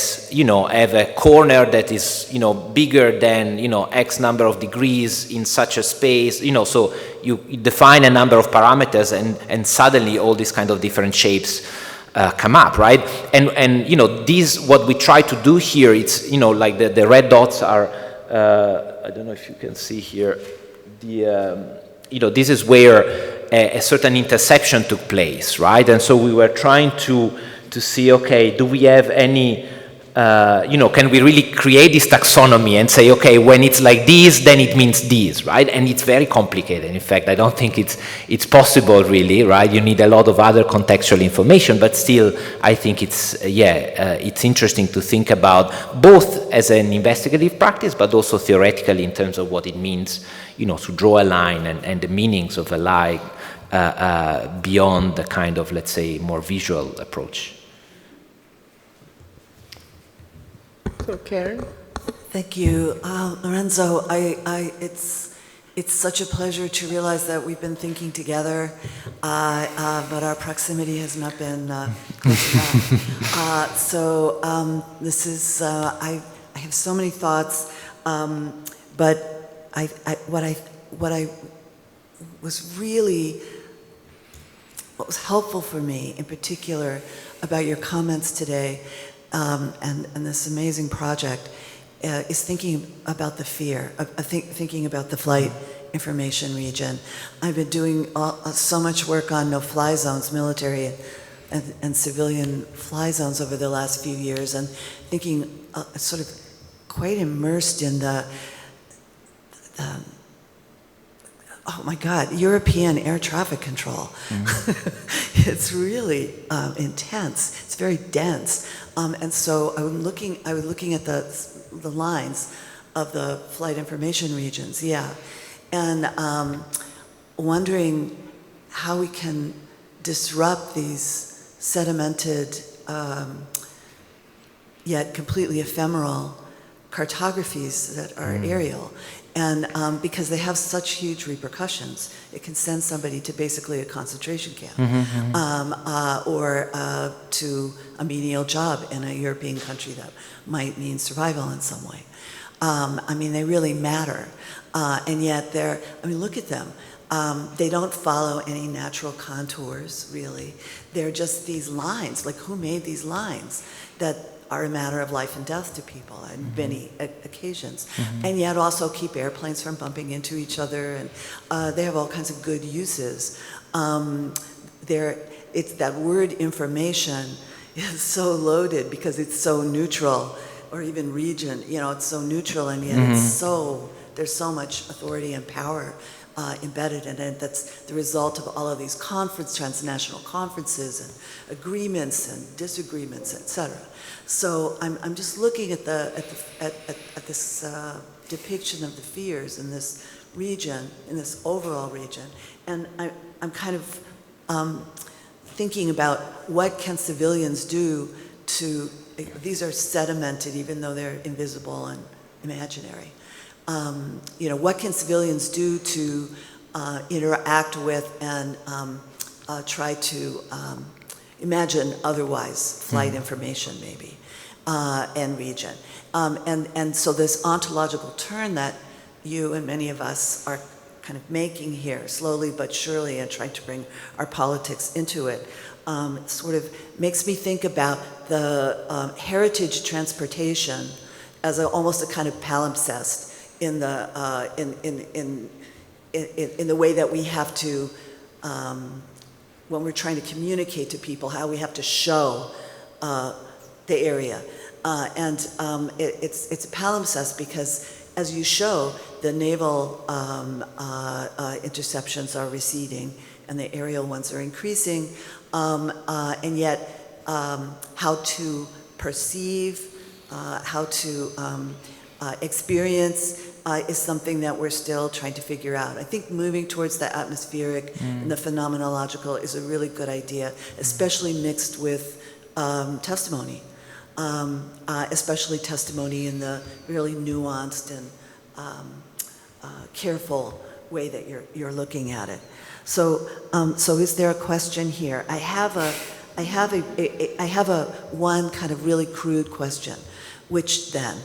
have a corner that is, bigger than, X number of degrees in such a space, so you define a number of parameters and suddenly all these kind of different shapes come up, right? And these, what we try to do here, it's, like the red dots are, I don't know if you can see here, this is where a certain intersection took place, right? And so we were trying to see, okay, do we have any, can we really create this taxonomy and say, okay, when it's like this, then it means this, right? And it's very complicated. In fact, I don't think it's possible really, right? You need a lot of other contextual information, but still, I think it's interesting to think about both as an investigative practice, but also theoretically in terms of what it means, to draw a line and the meanings of a line beyond the kind of, let's say, more visual approach. So, Karen? Thank you. Lorenzo, it's such a pleasure to realize that we've been thinking together, but our proximity has not been close enough. So this is, I have so many thoughts, but what was helpful for me in particular about your comments today and this amazing project is thinking about the fear, thinking about the flight information region. I've been doing so much work on no-fly zones, military and civilian fly zones over the last few years, and thinking sort of quite immersed in the oh my God, European air traffic control. Mm-hmm. It's really intense. It's very dense. And so I was looking at the lines of the flight information regions, and wondering how we can disrupt these sedimented, yet completely ephemeral cartographies that are aerial. And because they have such huge repercussions, it can send somebody to basically a concentration camp, or to a menial job in a European country that might mean survival in some way. I mean, they really matter, and yet look at them. They don't follow any natural contours, really. They're just these lines. Like, who made these lines that are a matter of life and death to people on many occasions, and yet also keep airplanes from bumping into each other, and they have all kinds of good uses. It's that word information is so loaded because it's so neutral, or even region, it's so neutral, and yet there's so much authority and power embedded in it. That's the result of all of these transnational conferences and agreements and disagreements, etc. So I'm just looking at this depiction of the fears in this region, in this overall region, and I'm kind of thinking about what can civilians do to. These are sedimented, even though they're invisible and imaginary. What can civilians do to interact with and try to imagine otherwise flight information, maybe, and region. And so this ontological turn that you and many of us are kind of making here, slowly but surely, and trying to bring our politics into it, sort of makes me think about the heritage transportation as almost a kind of palimpsest in the way that we have to, when we're trying to communicate to people, how we have to show the area. It's a palimpsest because as you show, the naval interceptions are receding and the aerial ones are increasing, and yet how to perceive, how to experience is something that we're still trying to figure out. I think moving towards the atmospheric and the phenomenological is a really good idea, especially mixed with testimony, especially testimony in the really nuanced and careful way that you're looking at it. So, so is there a question here? I have a one kind of really crude question, which then,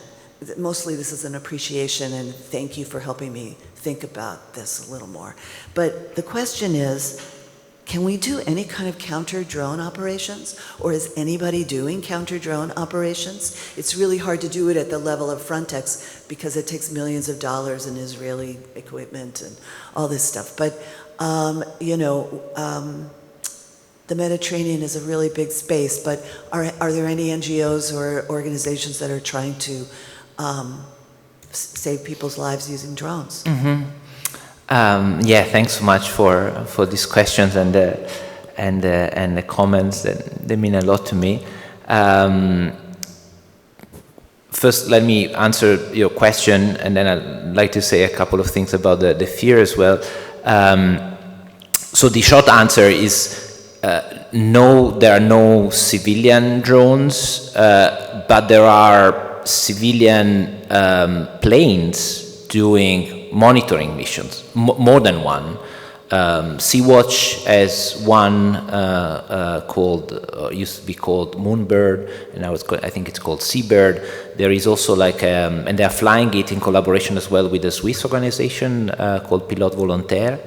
mostly this is an appreciation and thank you for helping me think about this a little more. But the question is, can we do any kind of counter-drone operations? Or is anybody doing counter-drone operations? It's really hard to do it at the level of Frontex because it takes millions of dollars in Israeli equipment and all this stuff. But, you know, the Mediterranean is a really big space, but are there any NGOs or organizations that are trying to save people's lives using drones? Mm-hmm. Yeah, thanks so much for these questions and the comments. They mean a lot to me. First, let me answer your question, and then I'd like to say a couple of things about the fear as well. So the short answer is no, there are no civilian drones, but there are civilian planes doing monitoring missions, more than one. Sea-Watch has one called, used to be called Moonbird, and now I think it's called Seabird. There is also like, and they are flying it in collaboration as well with a Swiss organization called Pilote Volontaire.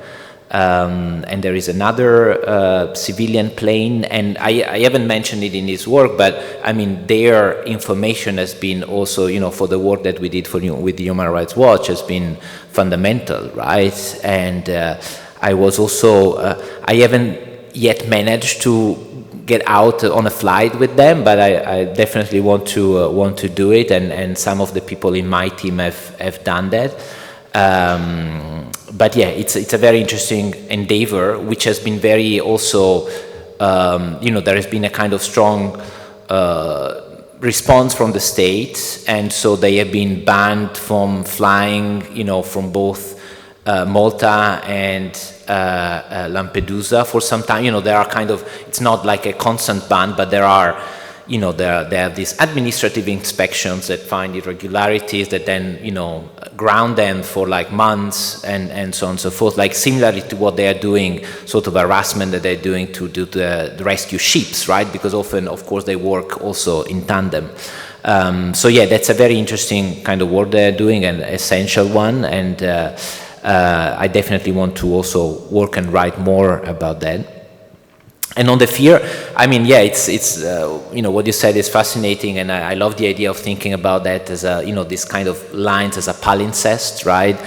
And there is another civilian plane, and I haven't mentioned it in this work, but I mean their information has been also, you know, for the work that we did with the Human Rights Watch has been fundamental, right? And I was also, I haven't yet managed to get out on a flight with them, but I definitely want to do it, and some of the people in my team have done that. But yeah, it's a very interesting endeavor, which has been very also, you know, there has been a kind of strong response from the state, and so they have been banned from flying, you know, from both Malta and Lampedusa for some time. You know, there are kind of, it's not like a constant ban, but there are, you know, there are these administrative inspections that find irregularities that then, you know, ground them for like months and so on and so forth, like similarly to what they are doing, sort of harassment that they're doing to do the rescue ships, right? Because often, of course, they work also in tandem. So yeah, that's a very interesting kind of work they're doing, an essential one, and I definitely want to also work and write more about that. And on the fear, I mean, yeah, it's you know, what you said is fascinating, and I love the idea of thinking about that as a, you know, this kind of lines as a palimpsest, right?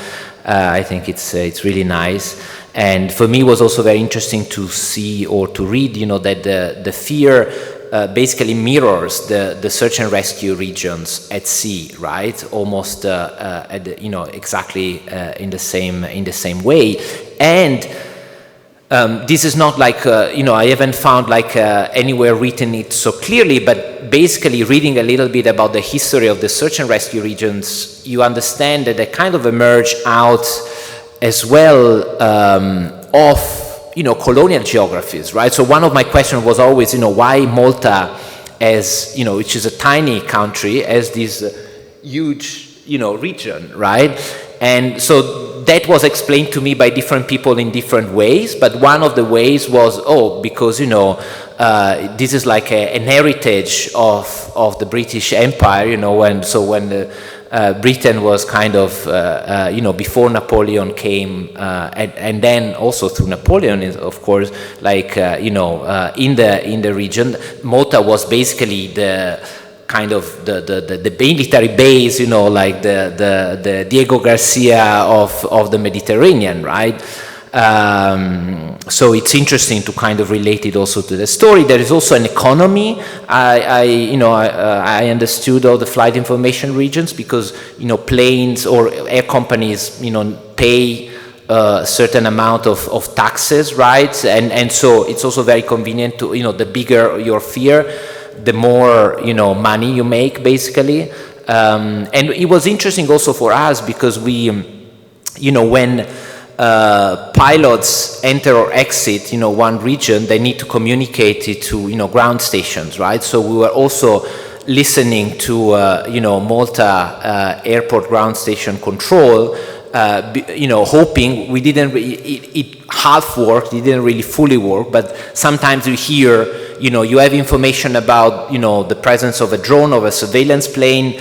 I think it's really nice. And for me, it was also very interesting to see or to read, you know, that the fear basically mirrors the search and rescue regions at sea, right? Almost, you know, exactly in the same way. And this is not like, you know, I haven't found like anywhere written it so clearly, but basically reading a little bit about the history of the search and rescue regions, you understand that they kind of emerge out as well of, you know, colonial geographies, right? So one of my questions was always, you know, why Malta, as, you know, which is a tiny country, as this huge, you know, region, right? And so that was explained to me by different people in different ways, but one of the ways was, because, you know, this is like an heritage of the British Empire, you know, when Britain was kind of, you know, before Napoleon came, and then also through Napoleon, of course, like, you know, in the region, Malta was basically the kind of the military base, you know, like the Diego Garcia of the Mediterranean, right? So it's interesting to kind of relate it also to the story. There is also an economy. I understood all the flight information regions because, you know, planes or air companies, you know, pay a certain amount of taxes, right? And so it's also very convenient to, you know, the bigger your fear, the more, you know, money you make, basically. And it was interesting also for us because we, you know, when pilots enter or exit, one region, they need to communicate it to, ground stations, right? So we were also listening to, Malta airport ground station control, hoping we didn't, it half worked, it didn't really fully work, but sometimes you hear, you have information about, the presence of a drone or a surveillance plane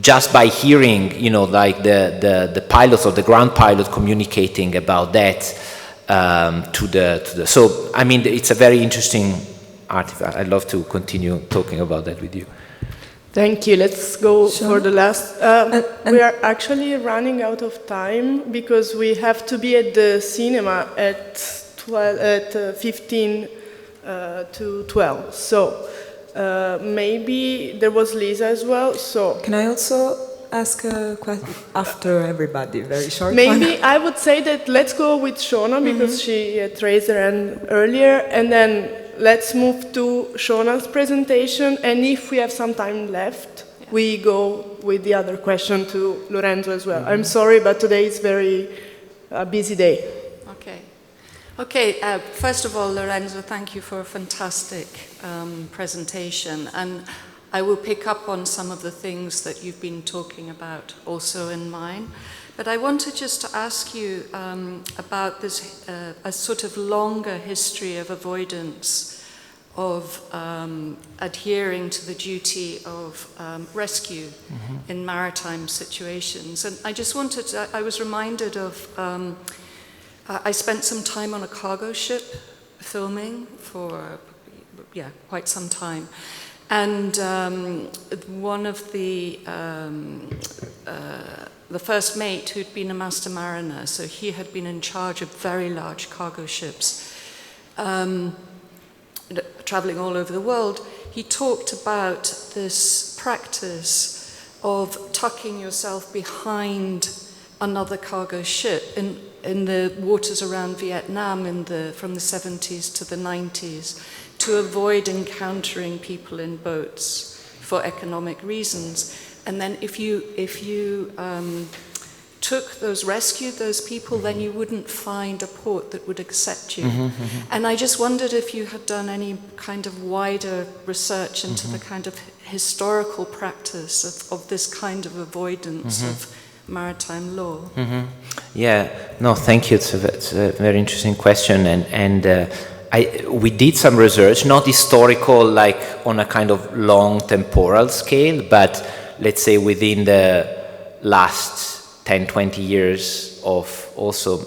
just by hearing, like the pilots or the ground pilot communicating about that to the. So, I mean, it's a very interesting artifact. I'd love to continue talking about that with you. Thank you. Let's go for the last. We are actually running out of time because we have to be at the cinema at 15 to 12. So maybe there was Lisa as well. So can I also ask a question after everybody? Very short. Maybe I would say that let's go with Shona because she raised her hand earlier, and then let's move to Shona's presentation, and if we have some time left, we go with the other question to Lorenzo as well. I'm sorry, but today is very busy day. Okay, first of all, Lorenzo, thank you for a fantastic presentation, and I will pick up on some of the things that you've been talking about also in mine. But I wanted just to ask you about this, a sort of longer history of avoidance of adhering to the duty of rescue in maritime situations. And I just wanted to, I was reminded of, I spent some time on a cargo ship filming for, quite some time. And one of the first mate, who'd been a master mariner, so he had been in charge of very large cargo ships, traveling all over the world, he talked about this practice of tucking yourself behind another cargo ship in the waters around Vietnam from the 70s to the 90s to avoid encountering people in boats for economic reasons. And then if you rescued those people, then you wouldn't find a port that would accept you. And I just wondered if you had done any kind of wider research into the kind of historical practice of this kind of avoidance of maritime law. Yeah, no, thank you. It's a very interesting question, and we did some research, not historical, like on a kind of long temporal scale, but let's say within the last 10, 20 years of also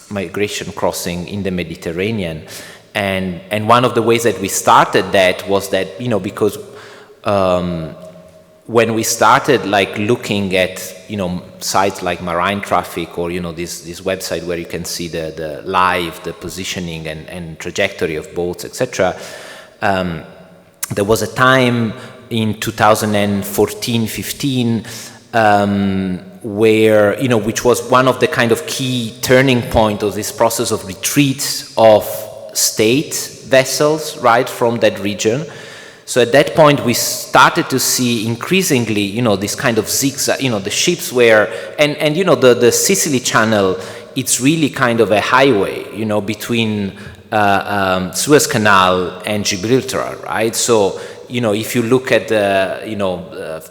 migration crossing in the Mediterranean. And one of the ways that we started that was that, because when we started like looking at, sites like Marine Traffic or, this website where you can see the the positioning and trajectory of boats, etc. There was a time in 2014-15 where, which was one of the kind of key turning point of this process of retreat of state vessels, right, from that region. So at that point, we started to see increasingly, this kind of zigzag, the ships were, and the Sicily Channel, it's really kind of a highway, between Suez Canal and Gibraltar, right? So, if you look at the,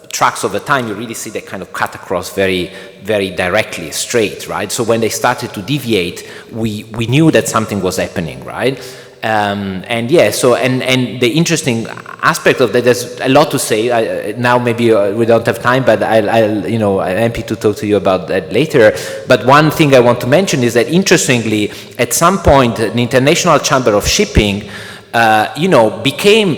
tracks over time, you really see they kind of cut across very, very directly, straight, right? So when they started to deviate, we knew that something was happening, right? And the interesting aspect of that, there's a lot to say. Now maybe we don't have time, but I'm happy to talk to you about that later. But one thing I want to mention is that interestingly, at some point, the International Chamber of Shipping, became,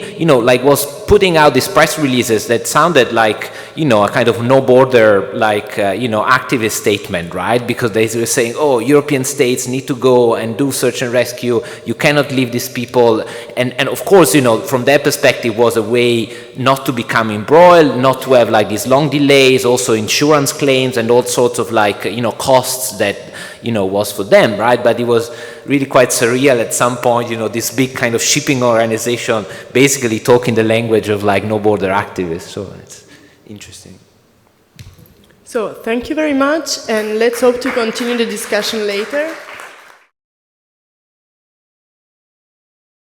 was putting out these press releases that sounded like, a kind of no border, activist statement, right? Because they were saying, oh, European states need to go and do search and rescue. You cannot leave these people. And of course, from their perspective was a way not to become embroiled, not to have like these long delays, also insurance claims and all sorts of costs that, was for them, right? But it was really quite surreal at some point, this big kind of shipping organization basically talking the language of like no border activists. So it's interesting. So thank you very much, and let's hope to continue the discussion later.